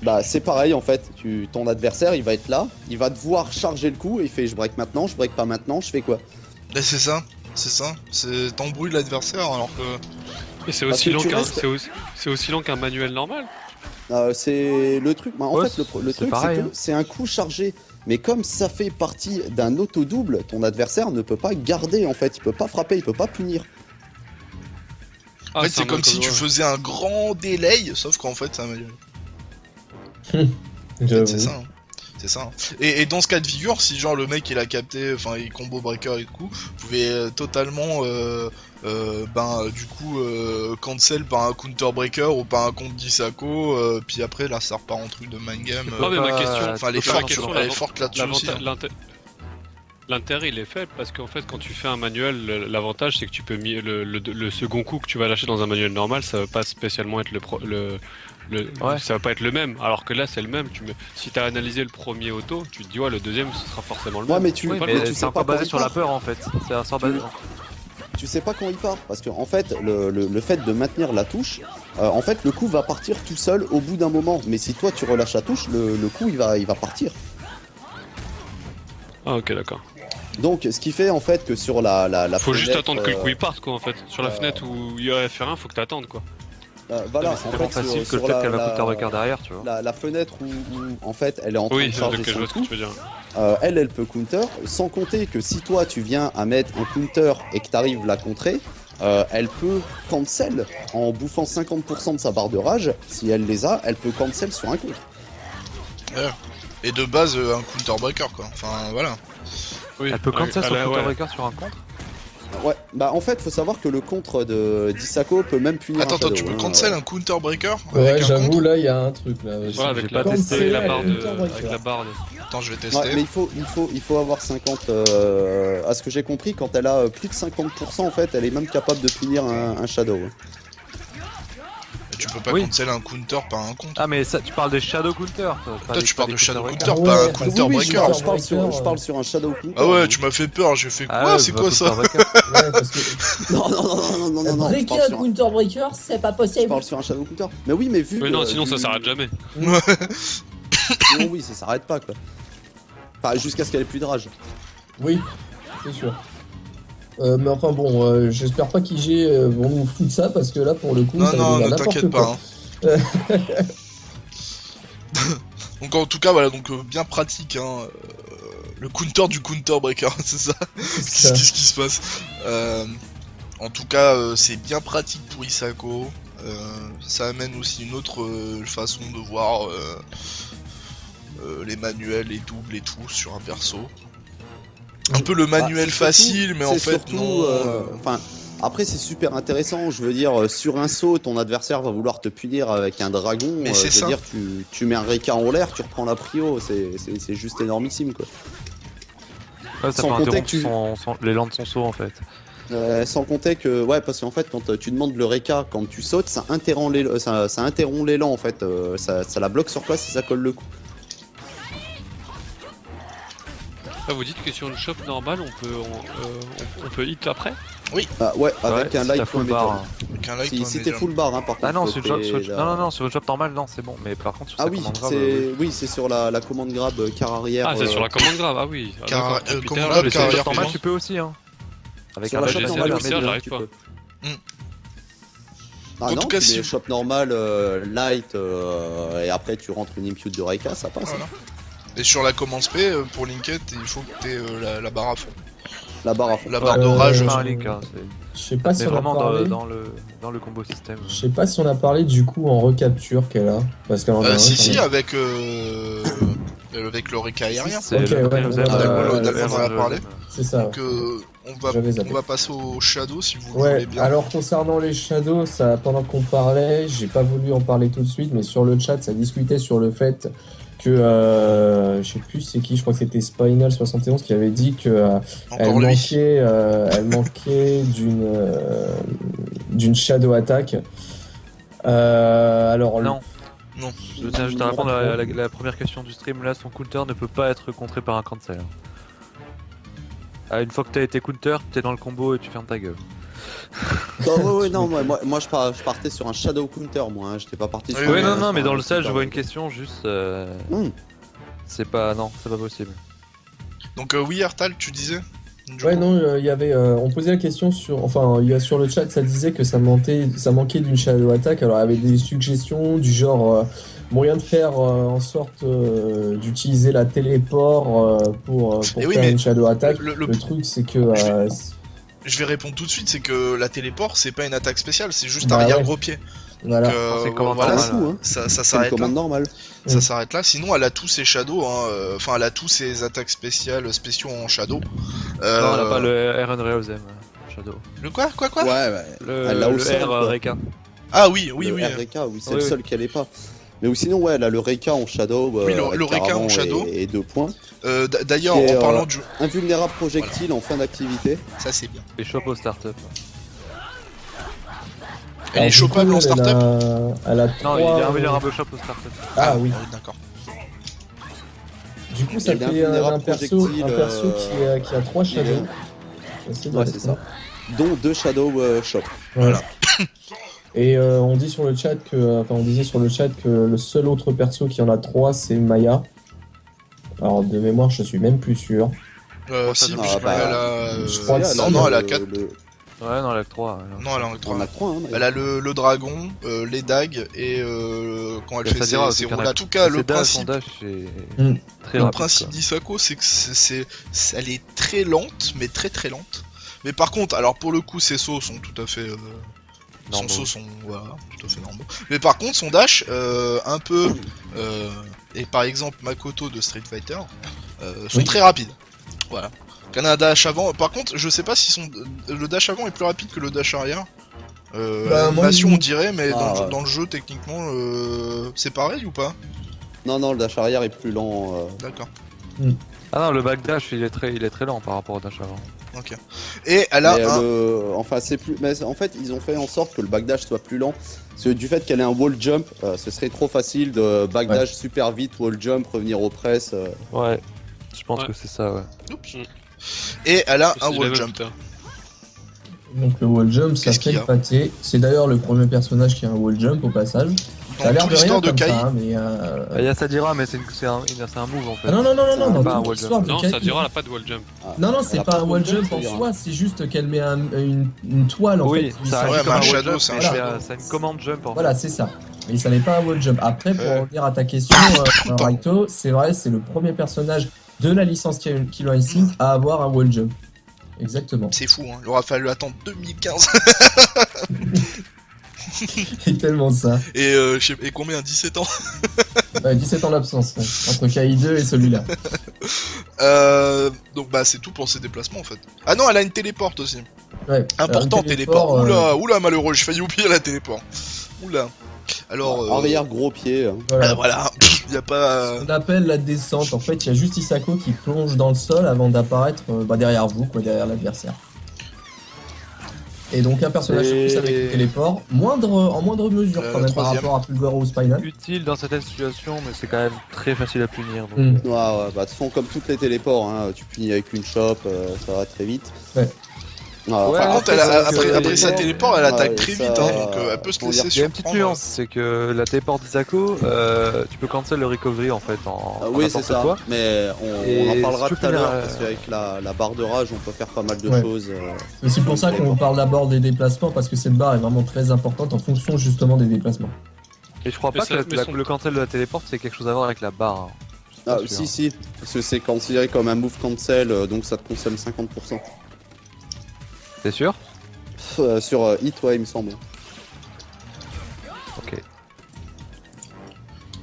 Speaker 3: Bah c'est pareil en fait, ton adversaire il va être là, il va devoir charger le coup et il fait je break maintenant, je break pas maintenant, je fais quoi?
Speaker 1: Mais c'est ça, t'embrouilles l'adversaire alors que...
Speaker 5: Et c'est aussi lent qu'un manuel normal.
Speaker 3: C'est le truc, bah, en fait le truc
Speaker 2: pareil,
Speaker 3: c'est que c'est un coup chargé, mais comme ça fait partie d'un auto-double, ton adversaire ne peut pas garder en fait, il peut pas frapper, il peut pas punir.
Speaker 1: En fait c'est comme si tu faisais un grand délai, sauf qu'en fait c'est un manuel. C'est ça, hein. C'est ça. Hein. Et dans ce cas de figure, si genre le mec il a capté, enfin il combo breaker et tout, vous pouvez totalement du coup cancel par un counter breaker ou par un compte d'Isako, puis après là ça repart en truc de mind game.
Speaker 5: Non mais ma question,
Speaker 1: enfin elle est forte là-dessus aussi. Hein.
Speaker 5: L'intérêt il est faible parce qu'en fait quand tu fais un manuel, l'avantage c'est que tu peux le second coup que tu vas lâcher dans un manuel normal, ça va pas spécialement être ça va pas être le même, alors que là c'est le même. Si t'as analysé le premier auto, tu te dis ouais le deuxième ce sera forcément le même.
Speaker 3: Mais tu
Speaker 2: c'est un peu basé sur la peur en fait. C'est un sort basé.
Speaker 3: Tu sais pas quand il part, parce que en fait le fait de maintenir la touche, en fait le coup va partir tout seul au bout d'un moment. Mais si toi tu relâches la touche, le coup il va partir.
Speaker 5: Ah ok d'accord.
Speaker 3: Donc ce qui fait en fait que sur la
Speaker 5: faut
Speaker 3: fenêtre,
Speaker 5: juste attendre que le coup il parte quoi en fait. Sur la fenêtre où il y a F1 faut que t'attendes quoi.
Speaker 3: Voilà,
Speaker 2: c'est tellement facile que le fait qu'elle va counter breaker derrière, tu vois.
Speaker 3: La fenêtre où en fait elle est en train de charger son coup, elle peut counter, sans compter que si toi tu viens à mettre un counter et que t'arrives la contrer, elle peut cancel en bouffant 50% de sa barre de rage. Si elle les a, elle peut cancel sur un contre.
Speaker 1: Et de base un counter breaker quoi, enfin voilà.
Speaker 2: Oui, elle peut cancel sur le counter breaker sur un contre.
Speaker 3: Ouais, bah en fait, faut savoir que le contre d'Isako peut même punir
Speaker 1: Attends,
Speaker 3: un Shadow,
Speaker 1: tu peux
Speaker 3: hein,
Speaker 1: cancel un counter breaker
Speaker 4: Ouais,
Speaker 1: avec un
Speaker 4: j'avoue,
Speaker 1: contre?
Speaker 4: là, il y a un truc là.
Speaker 5: Ouais, avec
Speaker 2: j'ai
Speaker 5: la,
Speaker 2: pas testé
Speaker 5: avec la
Speaker 4: la
Speaker 5: barre de,
Speaker 4: Counter Breaker.
Speaker 5: avec la barre de...
Speaker 1: Attends, je vais
Speaker 3: Ouais,
Speaker 1: tester.
Speaker 3: mais il faut avoir 50. À ce que j'ai compris, quand elle a plus de 50%, en fait, elle est même capable de punir un Shadow. Ouais.
Speaker 1: Et tu peux pas
Speaker 2: Oui.
Speaker 1: cancel un counter, pas un contre.
Speaker 2: Ah, mais ça, tu parles des Shadow Counter.
Speaker 1: Toi, tu parles de Shadow
Speaker 2: Breaker.
Speaker 1: Counter,
Speaker 4: Ah
Speaker 1: pas un
Speaker 4: ouais,
Speaker 1: counter
Speaker 3: Oui,
Speaker 1: breaker.
Speaker 3: je parle
Speaker 4: Breaker,
Speaker 3: je parle sur un Shadow Counter.
Speaker 1: Ah ouais, tu m'as fait peur, j'ai fait quoi?
Speaker 2: Ah,
Speaker 1: C'est
Speaker 2: bah,
Speaker 1: quoi ça?
Speaker 2: Counter Breaker.
Speaker 4: Ouais, parce que
Speaker 3: Non, non, non, non, non, non, non. Je
Speaker 4: breaker
Speaker 3: parle
Speaker 4: un
Speaker 3: sur un-
Speaker 4: counter breaker, c'est pas
Speaker 3: je
Speaker 4: possible.
Speaker 3: parle sur un Shadow Counter. Mais oui, mais vu.
Speaker 5: Mais non, sinon
Speaker 3: vu-
Speaker 5: ça s'arrête jamais.
Speaker 3: Sinon, oui, ça s'arrête pas quoi. Enfin, jusqu'à ce qu'elle ait plus de rage.
Speaker 4: Oui, c'est sûr. Mais enfin bon, j'espère pas qu'IG vont nous foutre ça parce que là pour le coup
Speaker 1: Non,
Speaker 4: ça
Speaker 1: non,
Speaker 4: va
Speaker 1: ne
Speaker 4: devenir
Speaker 1: t'inquiète
Speaker 4: n'importe
Speaker 1: pas.
Speaker 4: quoi.
Speaker 1: Donc en tout cas, voilà, donc bien pratique, hein. Le counter du counter breaker, c'est ça.
Speaker 4: C'est ça.
Speaker 1: Qu'est-ce qui se passe? En tout cas, c'est bien pratique pour Isako. Ça amène aussi une autre façon de voir les manuels, les doubles et tout sur un perso. Un peu le manuel
Speaker 3: Bah, c'est
Speaker 1: facile,
Speaker 3: surtout-
Speaker 1: mais en
Speaker 3: c'est
Speaker 1: fait
Speaker 3: surtout,
Speaker 1: non.
Speaker 3: Enfin, après c'est super intéressant. Je veux dire, sur un saut, ton adversaire va vouloir te punir avec un dragon.
Speaker 1: Mais c'est
Speaker 3: je veux
Speaker 1: ça.
Speaker 3: dire, tu mets un Reka en l'air, tu reprends la prio. C'est juste énormissime quoi.
Speaker 2: Ouais, ça
Speaker 3: Sans
Speaker 2: peut
Speaker 3: compter
Speaker 2: interrompre
Speaker 3: que tu-
Speaker 2: l'élan de son saut en fait.
Speaker 3: Sans compter que, ouais, parce qu'en fait, quand tu demandes le Reka, quand tu sautes, ça interrompt l'élan en fait. Ça la bloque sur place et ça colle le coup.
Speaker 5: Ah, vous dites que sur une shop normale, on peut hit après?
Speaker 3: Ah, ouais, avec
Speaker 2: Ouais,
Speaker 3: un
Speaker 2: si t'as
Speaker 3: light
Speaker 2: full
Speaker 3: point
Speaker 2: bar.
Speaker 3: médium.
Speaker 1: Avec un like,
Speaker 3: Si t'es full bar, hein, par contre.
Speaker 2: Ah non,
Speaker 3: faut
Speaker 2: sur le job,
Speaker 3: t'es-
Speaker 2: non, sur le job normal, non, c'est bon. Mais par contre, sur
Speaker 3: Ah
Speaker 2: sa
Speaker 3: oui,
Speaker 2: commande grave,
Speaker 3: c'est sur la commande grab car arrière.
Speaker 5: Ah, c'est sur la commande grave, ah oui. Ah,
Speaker 1: Car-
Speaker 5: d'accord. Putain,
Speaker 1: commande
Speaker 5: là,
Speaker 1: grave,
Speaker 5: je
Speaker 1: car
Speaker 5: sais
Speaker 2: sur le
Speaker 1: arrière,
Speaker 5: pas
Speaker 2: job normal,
Speaker 5: comment.
Speaker 2: tu peux aussi, hein. Avec
Speaker 3: Sur
Speaker 2: un
Speaker 3: la
Speaker 2: badge
Speaker 3: shop
Speaker 5: j'ai
Speaker 3: normale,
Speaker 5: essayé,
Speaker 3: aussi,
Speaker 5: j'arrive
Speaker 3: tu
Speaker 5: pas.
Speaker 3: peux.
Speaker 1: En
Speaker 3: Ah non,
Speaker 1: tout cas,
Speaker 3: tu
Speaker 1: si
Speaker 3: mets
Speaker 1: vous-
Speaker 3: shop normal, light, et après tu rentres une impute de Reika, ça passe.
Speaker 1: Voilà. Et sur la commande spé, pour Linked, il faut que t'aies la barre à fond.
Speaker 3: La barre à fond.
Speaker 1: La barre de rage.
Speaker 2: c'est pas un link, hein,
Speaker 4: Je sais pas si
Speaker 2: mais
Speaker 4: on a
Speaker 2: vraiment
Speaker 4: parlé.
Speaker 2: dans le combo système.
Speaker 4: Je sais pas si on a parlé du coup en recapture qu'elle a. Parce qu'elle en a un,
Speaker 1: Si,
Speaker 4: quand
Speaker 1: si,
Speaker 4: même.
Speaker 1: avec le Reka aérien.
Speaker 2: C'est
Speaker 4: Ok,
Speaker 2: le
Speaker 4: ouais,
Speaker 2: Rosem,
Speaker 1: Dalmon en a
Speaker 2: le
Speaker 1: parlé.
Speaker 2: Rosem.
Speaker 4: C'est ça.
Speaker 1: Donc
Speaker 4: J'avais zappé.
Speaker 1: on va passer au Shadow si vous le
Speaker 4: Ouais,
Speaker 1: voulez bien.
Speaker 4: alors concernant les Shadows, ça, pendant qu'on parlait, j'ai pas voulu en parler tout de suite, mais sur le chat, ça discutait sur le fait que, je sais plus c'est qui, je crois que c'était Spinal71 qui avait dit que
Speaker 1: Encore lui.
Speaker 4: elle manquait d'une Shadow Attack. Alors,
Speaker 2: Non.
Speaker 1: Non.
Speaker 2: Je tiens juste à répondre à la première question du stream. Là, son counter ne peut pas être contré par un cancel. Une fois que t'as été counter, t'es dans le combo et tu fermes ta gueule.
Speaker 3: Non, moi je partais sur un Shadow Counter, moi, hein, j'étais pas parti sur
Speaker 1: Oui,
Speaker 3: un-
Speaker 2: Oui, non,
Speaker 3: sur
Speaker 2: mais
Speaker 3: un
Speaker 2: dans le stage, je
Speaker 3: counter.
Speaker 2: vois une question juste. C'est pas. Non, c'est pas possible.
Speaker 1: Donc oui, Artal, tu disais du
Speaker 4: ouais,
Speaker 1: coup.
Speaker 4: non, il y avait, on posait la question sur, enfin, il y a sur le chat, ça disait que ça manquait d'une Shadow Attack. Alors, il y avait des suggestions du genre moyen de faire en sorte d'utiliser la téléport pour
Speaker 1: Eh oui,
Speaker 4: faire
Speaker 1: mais
Speaker 4: une Shadow Attack.
Speaker 1: le-
Speaker 4: Le truc, c'est que
Speaker 1: Je vais répondre tout de suite, c'est que la téléport, c'est pas une attaque spéciale, c'est juste
Speaker 4: Bah
Speaker 1: arrière
Speaker 4: ouais.
Speaker 1: gros pied.
Speaker 4: voilà.
Speaker 1: Donc,
Speaker 2: C'est commande
Speaker 1: voilà,
Speaker 2: normale.
Speaker 3: Coup, hein.
Speaker 1: ça
Speaker 3: C'est une
Speaker 1: s'arrête là.
Speaker 3: commande normale.
Speaker 1: Ça s'arrête là. Sinon, elle a tous ses shadows, hein. Enfin, elle a tous ses attaques spéciaux en shadow.
Speaker 2: Non, elle a pas le R and Reosem, Shadow.
Speaker 1: Le quoi
Speaker 3: Ouais.
Speaker 2: Le,
Speaker 3: Elle l'a au
Speaker 2: le
Speaker 3: sol,
Speaker 2: R
Speaker 3: quoi.
Speaker 2: Reka.
Speaker 1: Ah oui.
Speaker 3: Le
Speaker 1: Oui,
Speaker 3: RK, oui, c'est
Speaker 2: Oui,
Speaker 3: le
Speaker 2: oui.
Speaker 3: seul qu'elle est pas. Mais ou sinon, ouais, elle a le Reka en Shadow.
Speaker 1: Oui, le
Speaker 3: avec
Speaker 1: Reka en
Speaker 3: Caravan
Speaker 1: Shadow.
Speaker 3: Et 2 points.
Speaker 1: D'ailleurs,
Speaker 3: Qui est,
Speaker 1: en parlant du.
Speaker 3: Invulnérable projectile en fin d'activité.
Speaker 1: Ça, c'est bien.
Speaker 2: Et shop au startup.
Speaker 1: Elle
Speaker 4: Alors,
Speaker 1: est
Speaker 4: du
Speaker 1: chopable
Speaker 4: coup,
Speaker 1: en startup.
Speaker 4: Elle a
Speaker 2: Non,
Speaker 4: trois,
Speaker 2: il est invulnérable shop au startup.
Speaker 4: Ah oui.
Speaker 1: D'accord.
Speaker 4: Du coup, ça
Speaker 3: Il est
Speaker 4: fait
Speaker 3: invulnérable
Speaker 4: un perso
Speaker 3: projectile,
Speaker 4: qui a 3
Speaker 3: il est-
Speaker 4: Shadows. C'est
Speaker 3: Ouais, c'est ça. Dont 2 Shadow Shop.
Speaker 4: Voilà. Et on dit sur le chat que, enfin, on disait sur le chat que le seul autre perso qui en a 3, c'est Maya. Alors de mémoire, je suis même plus sûr.
Speaker 1: Si,
Speaker 3: Ah,
Speaker 1: je
Speaker 3: bah,
Speaker 1: elle a.
Speaker 4: je crois que
Speaker 3: elle
Speaker 4: si,
Speaker 3: a
Speaker 1: non, elle a
Speaker 3: le-
Speaker 1: 4.
Speaker 2: Ouais, non, la 3.
Speaker 1: Non, elle en a 3.
Speaker 3: On a 3, hein.
Speaker 1: Elle a le dragon, les dagues et quand elle
Speaker 2: Ça
Speaker 1: fait
Speaker 2: dira,
Speaker 1: ses
Speaker 2: c'est qu'il y en a-
Speaker 1: roulades. En tout cas, le
Speaker 2: Son
Speaker 1: principe,
Speaker 2: dash est
Speaker 4: Mm.
Speaker 2: très
Speaker 1: le
Speaker 2: rapide.
Speaker 1: principe
Speaker 2: quoi.
Speaker 1: d'Isako, c'est que elle est très lente, mais très très lente. Mais par contre, alors pour le coup, ses sauts sont tout à fait. Son
Speaker 2: Normaux.
Speaker 1: saut sont voilà, tout à fait normaux. Mais par contre, son dash, un peu. Et par exemple, Makoto de Street Fighter sont
Speaker 4: Oui.
Speaker 1: très rapides. Voilà. Qu'un a un dash avant. Par contre, je sais pas si le dash avant est plus rapide que le dash arrière. L'animation
Speaker 4: moi,
Speaker 1: on dirait, mais
Speaker 3: Ah, ouais.
Speaker 1: dans le jeu techniquement c'est pareil ou pas?
Speaker 3: Non, le dash arrière est plus lent.
Speaker 1: D'accord.
Speaker 2: Ah non, le backdash il est très lent par rapport au dash avant.
Speaker 1: Ok. Et elle a
Speaker 3: Mais
Speaker 1: un...
Speaker 3: enfin, c'est plus. Mais en fait, ils ont fait en sorte que le backdash soit plus lent. Parce que du fait qu'elle ait un wall jump, ce serait trop facile de backdash super vite, wall jump, revenir au press.
Speaker 2: Ouais, je pense
Speaker 5: Ouais.
Speaker 2: que c'est ça, ouais.
Speaker 1: Oups.
Speaker 5: Mm.
Speaker 1: Et elle a un
Speaker 5: C'est
Speaker 1: wall
Speaker 5: la
Speaker 1: jump.
Speaker 5: même,
Speaker 4: Donc le wall jump, ça
Speaker 1: Qu'est-ce
Speaker 4: fait
Speaker 1: qu'il y
Speaker 4: le
Speaker 1: a
Speaker 4: pâté. C'est d'ailleurs le premier personnage qui a un wall jump au passage. Ça a
Speaker 1: Dans
Speaker 4: l'air
Speaker 1: toute
Speaker 4: de rien
Speaker 1: l'histoire de
Speaker 4: comme
Speaker 1: Kai.
Speaker 4: ça, hein, mais
Speaker 2: Il y a Sadira, mais c'est un move en fait.
Speaker 4: Ah non, non, non, non, non,
Speaker 2: pas un
Speaker 4: dans toute
Speaker 2: wall jump.
Speaker 4: l'histoire de
Speaker 5: Non,
Speaker 4: Kai.
Speaker 5: ça dira, elle a pas de wall jump.
Speaker 3: Ah,
Speaker 4: Non, non,
Speaker 3: elle
Speaker 4: c'est
Speaker 3: a
Speaker 4: pas un
Speaker 3: de
Speaker 4: wall
Speaker 3: wall
Speaker 4: jump
Speaker 3: ça
Speaker 4: en
Speaker 3: dira.
Speaker 4: soi, c'est juste qu'elle met une toile en
Speaker 2: Oui,
Speaker 4: fait. qui
Speaker 2: ça
Speaker 4: sort.
Speaker 1: Ouais,
Speaker 2: agit
Speaker 1: mais
Speaker 2: comme
Speaker 1: un
Speaker 2: un wall
Speaker 1: shadow,
Speaker 2: jump,
Speaker 1: c'est un
Speaker 2: mais
Speaker 1: shadow.
Speaker 2: c'est une commande jump en
Speaker 4: Voilà,
Speaker 2: fait.
Speaker 4: c'est ça. Mais ça n'est pas un wall jump. Après, pour
Speaker 1: Ouais.
Speaker 4: revenir à ta question, Raito, c'est vrai, c'est le premier personnage de la licence Killer Instinct à avoir un wall jump. Exactement.
Speaker 1: C'est fou, hein. Il aura fallu attendre 2015.
Speaker 4: C'est tellement ça.
Speaker 1: Et, et combien? 17 ans.
Speaker 4: 17 ans d'absence, ouais, entre KI2 et celui-là.
Speaker 1: Donc bah c'est tout pour ses déplacements en fait. Ah non, elle a une téléporte aussi.
Speaker 4: Ouais.
Speaker 1: Important
Speaker 4: Un
Speaker 1: téléport. Oula malheureux, j'ai failli oublier la téléport. Oula. Alors
Speaker 3: Arrière gros pied.
Speaker 4: Voilà.
Speaker 1: voilà, y a pas.
Speaker 4: On appelle la descente. En fait, il y a juste Isako qui plonge dans le sol avant d'apparaître derrière vous, quoi, derrière l'adversaire. Et donc un personnage
Speaker 2: Et-
Speaker 4: plus avec le téléport, en moindre mesure quand même par
Speaker 1: troisième.
Speaker 4: rapport à Fulgore ou Spinal.
Speaker 2: Utile dans certaines situations, mais c'est quand même très facile à punir. Donc,
Speaker 4: Mm.
Speaker 3: Ouais, bah de toute façon, comme toutes les téléports, hein, tu punis avec une chope, ça va très vite.
Speaker 4: Ouais.
Speaker 3: Ouais,
Speaker 2: Ouais,
Speaker 1: Par
Speaker 3: enfin,
Speaker 1: contre, elle a-
Speaker 2: c'est-
Speaker 1: après,
Speaker 2: c'est-
Speaker 1: après sa téléport, elle attaque
Speaker 3: Ouais,
Speaker 1: très
Speaker 3: ça,
Speaker 1: vite, hein, donc elle peut se
Speaker 3: comment
Speaker 1: laisser
Speaker 3: dire,
Speaker 2: il y a une petite
Speaker 1: surprendre.
Speaker 2: nuance, c'est que la téléport d'Isako, tu peux cancel le recovery en fait en
Speaker 3: oui, c'est
Speaker 2: n'importe
Speaker 3: ça.
Speaker 2: quoi.
Speaker 3: Mais on
Speaker 2: Et
Speaker 3: en parlera
Speaker 2: si tu
Speaker 3: tout à
Speaker 2: peux
Speaker 3: l'heure,
Speaker 2: la-
Speaker 3: parce qu'avec la barre de rage, on peut faire pas mal de
Speaker 4: Ouais.
Speaker 3: choses.
Speaker 4: Et c'est pour ça qu'on parle d'abord des déplacements, parce que cette barre est vraiment très importante en fonction justement des déplacements.
Speaker 2: Et je crois
Speaker 5: Mais
Speaker 2: pas
Speaker 5: ça-
Speaker 2: que
Speaker 5: mais son-
Speaker 2: le cancel de la téléport c'est quelque chose à voir avec la barre. Hein. Je suis pas
Speaker 3: Ah,
Speaker 2: sûr.
Speaker 3: si, parce que c'est considéré comme un move cancel, donc ça te consomme 50%.
Speaker 2: T'es sûr?
Speaker 3: Sur hit, ouais, il me semble.
Speaker 2: Ok.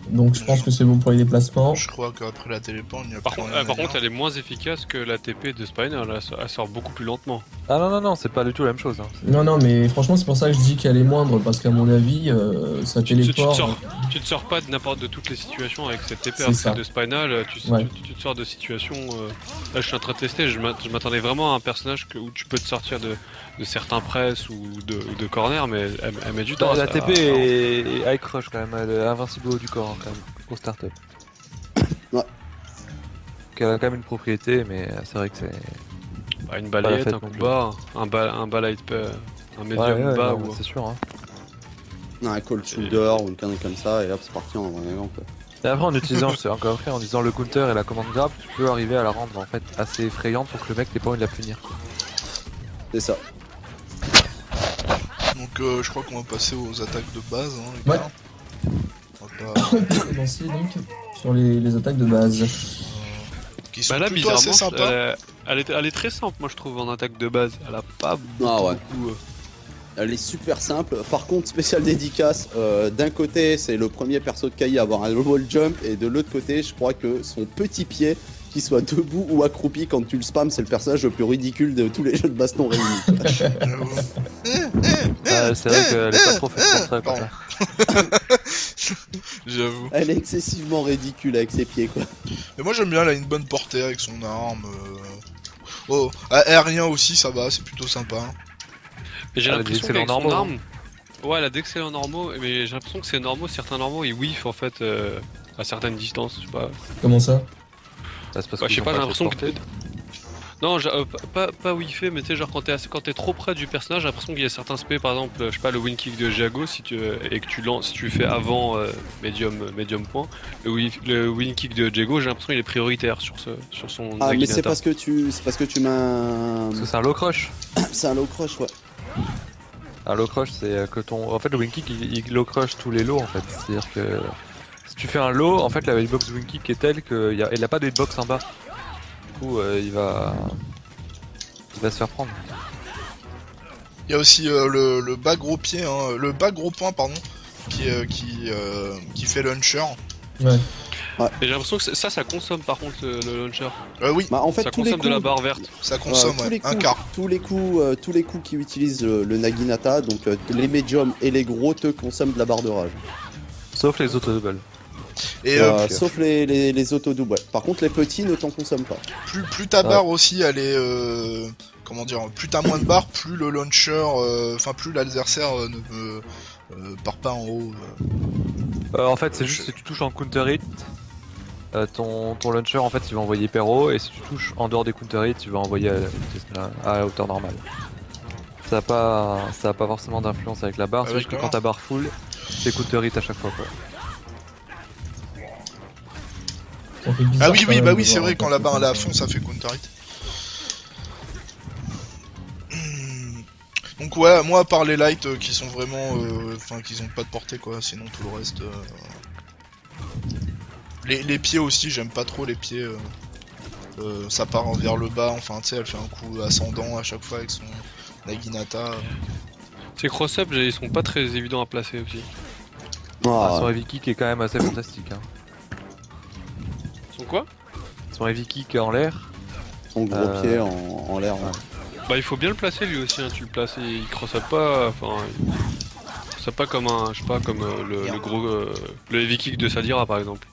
Speaker 4: Donc je pense que c'est bon pour les déplacements.
Speaker 1: Je crois qu'après la téléporte, il n'y a
Speaker 5: Par
Speaker 1: plus
Speaker 5: contre,
Speaker 1: rien à
Speaker 5: par
Speaker 1: dire.
Speaker 5: contre, elle est moins efficace que la TP de Spinal, elle sort beaucoup plus lentement.
Speaker 2: Ah non, c'est pas du tout la même chose. Hein.
Speaker 4: Non, non, mais franchement, c'est pour ça que je dis qu'elle est moindre, parce qu'à mon avis, ça
Speaker 5: Tu te
Speaker 4: téléporte.
Speaker 5: sors- Tu te sors pas de n'importe de toutes les situations avec cette TP,
Speaker 4: C'est
Speaker 5: alors que
Speaker 4: ça.
Speaker 5: celle de Spinal,
Speaker 4: Ouais.
Speaker 5: tu te sors de situations. Là, je suis en train de tester, je m'attendais vraiment à un personnage où tu peux te sortir de certains press ou de corner, mais elle met du temps.
Speaker 2: La
Speaker 5: ça-
Speaker 2: TP est high crush quand même, elle est invincible au haut du corps hein, quand même, au startup.
Speaker 3: Ouais.
Speaker 2: Elle a quand même une propriété, mais c'est vrai que c'est.
Speaker 5: Bah, une
Speaker 2: Pas la
Speaker 5: balayette,
Speaker 2: fête
Speaker 5: un coup
Speaker 2: non
Speaker 5: de
Speaker 2: plus.
Speaker 5: bas, un bas light, un medium
Speaker 2: Ouais,
Speaker 5: bas
Speaker 2: non,
Speaker 5: ou.
Speaker 2: c'est sûr. Hein.
Speaker 3: Un cold shoulder ou une connerie comme ça, et hop, c'est parti en avant, quoi.
Speaker 2: Et après, en utilisant, c'est encore après, en utilisant le counter et la commande grab, tu peux arriver à la rendre en fait assez effrayante pour que le mec n'ait pas envie de la punir.
Speaker 3: C'est ça.
Speaker 1: Donc je crois qu'on va passer aux attaques de base, hein, les
Speaker 4: Ouais.
Speaker 1: gars. On va pas-
Speaker 4: On peut commencer donc sur les attaques de base.
Speaker 1: qui sont
Speaker 5: Bah là,
Speaker 1: plutôt assez
Speaker 5: bizarrement,
Speaker 1: sympas.
Speaker 5: elle est très simple, moi je trouve, en attaque de base. Elle a pas
Speaker 3: Ah ouais.
Speaker 5: beaucoup.
Speaker 3: Elle est super simple. Par contre, spécial dédicace, d'un côté, c'est le premier perso de Kai à avoir un wall jump, et de l'autre côté, je crois que son petit pied, qu'il soit debout ou accroupi quand tu le spams, c'est le personnage le plus ridicule de tous les jeux de baston réunis.
Speaker 1: J'avoue.
Speaker 2: C'est vrai qu'elle est pas trop faite pour ça. Quoi.
Speaker 1: Pardon. J'avoue.
Speaker 3: Elle est excessivement ridicule avec ses pieds, quoi.
Speaker 1: Mais moi j'aime bien, elle a une bonne portée avec son arme. Oh, aérien aussi, ça va, c'est plutôt sympa.
Speaker 5: Et j'ai
Speaker 2: Elle a
Speaker 5: l'impression
Speaker 2: d'excellents
Speaker 5: qu'avec son
Speaker 2: normaux,
Speaker 5: arme. Ouais, elle a d'excellents normaux, mais j'ai l'impression que ces normaux, certains normaux, ils whiff en fait à certaines distances. Je sais pas.
Speaker 4: Comment ça?
Speaker 2: Là, c'est parce
Speaker 5: Ouais, je
Speaker 2: qu'ils
Speaker 5: sais
Speaker 2: ont
Speaker 5: pas, j'ai
Speaker 2: fait
Speaker 5: l'impression que.
Speaker 2: portée.
Speaker 5: Non, pas whiffé, mais tu sais, genre quand t'es trop près du personnage, j'ai l'impression qu'il y a certains spé, par exemple, je sais pas, le win kick de Jago, si tu si tu le fais avant medium point, le win kick de Jago, j'ai l'impression qu'il est prioritaire sur son
Speaker 3: Ah, mais
Speaker 5: Naginata.
Speaker 3: c'est parce que tu mets un.
Speaker 2: Parce que c'est un low crush.
Speaker 3: C'est un low crush, ouais.
Speaker 2: Un low crush, c'est que ton. En fait, le wing kick il low crush tous les lows en fait. C'est-à-dire que si tu fais un low, en fait, la hitbox wing kick est telle qu'il a pas de hitbox en bas. Du coup, il va se faire prendre.
Speaker 1: Il y a aussi le bas gros pied, hein, le bas gros point, pardon, qui fait launcher.
Speaker 4: Ouais.
Speaker 5: Et j'ai l'impression que ça consomme par contre le launcher.
Speaker 1: Oui,
Speaker 3: Bah, en fait,
Speaker 5: Ça
Speaker 3: tous les
Speaker 5: consomme de la
Speaker 3: coups,
Speaker 5: barre verte.
Speaker 1: ça consomme
Speaker 3: tous les
Speaker 1: un
Speaker 3: coups,
Speaker 1: quart.
Speaker 3: tous les coups qui utilisent le Naginata, donc les médiums et les gros te consomment de la barre de rage.
Speaker 2: Sauf les auto-doubles.
Speaker 1: Et
Speaker 3: Sauf les auto-doubles. Ouais. Par contre, les petits ne t'en consomment pas.
Speaker 1: plus ta barre aussi, elle est. Comment dire, plus t'as moins de barres, plus le launcher. Enfin, plus l'adversaire part pas en haut.
Speaker 2: En fait, c'est juste si tu touches en counter hit, ton launcher en fait il va envoyer Perro, et si tu touches en dehors des counter hits, tu vas envoyer à hauteur normale. Ça a pas forcément d'influence avec la barre,
Speaker 1: Ah
Speaker 2: c'est
Speaker 1: ouais,
Speaker 2: juste que
Speaker 1: d'accord.
Speaker 2: quand ta barre full, c'est counter hit à chaque fois quoi.
Speaker 4: Ça fait bizarre
Speaker 1: Ah oui,
Speaker 4: quand
Speaker 1: oui,
Speaker 4: même
Speaker 1: bah
Speaker 4: de
Speaker 1: oui, c'est
Speaker 4: voir
Speaker 1: vrai,
Speaker 4: un
Speaker 1: quand
Speaker 4: perso
Speaker 1: la barre elle est à
Speaker 4: comme
Speaker 1: fond, ça fait counter hit. Donc ouais, moi à part les lights qui sont vraiment, enfin qui ont pas de portée quoi, sinon tout le reste. Les pieds aussi, j'aime pas trop les pieds. Ça part vers le bas, enfin tu sais, elle fait un coup ascendant à chaque fois avec son Naginata.
Speaker 5: Ces cross-up, ils sont pas très évidents à placer aussi.
Speaker 2: Son heavy kick est quand même assez fantastique. Hein.
Speaker 5: Ils sont quoi?
Speaker 2: Son heavy kick en l'air.
Speaker 3: Son gros pied en l'air. Ouais.
Speaker 5: Bah il faut bien le placer lui aussi, hein. Tu le places, il cross-up pas, enfin... C'est pas comme un, je sais pas, comme le gros... le heavy kick de Sadira par exemple.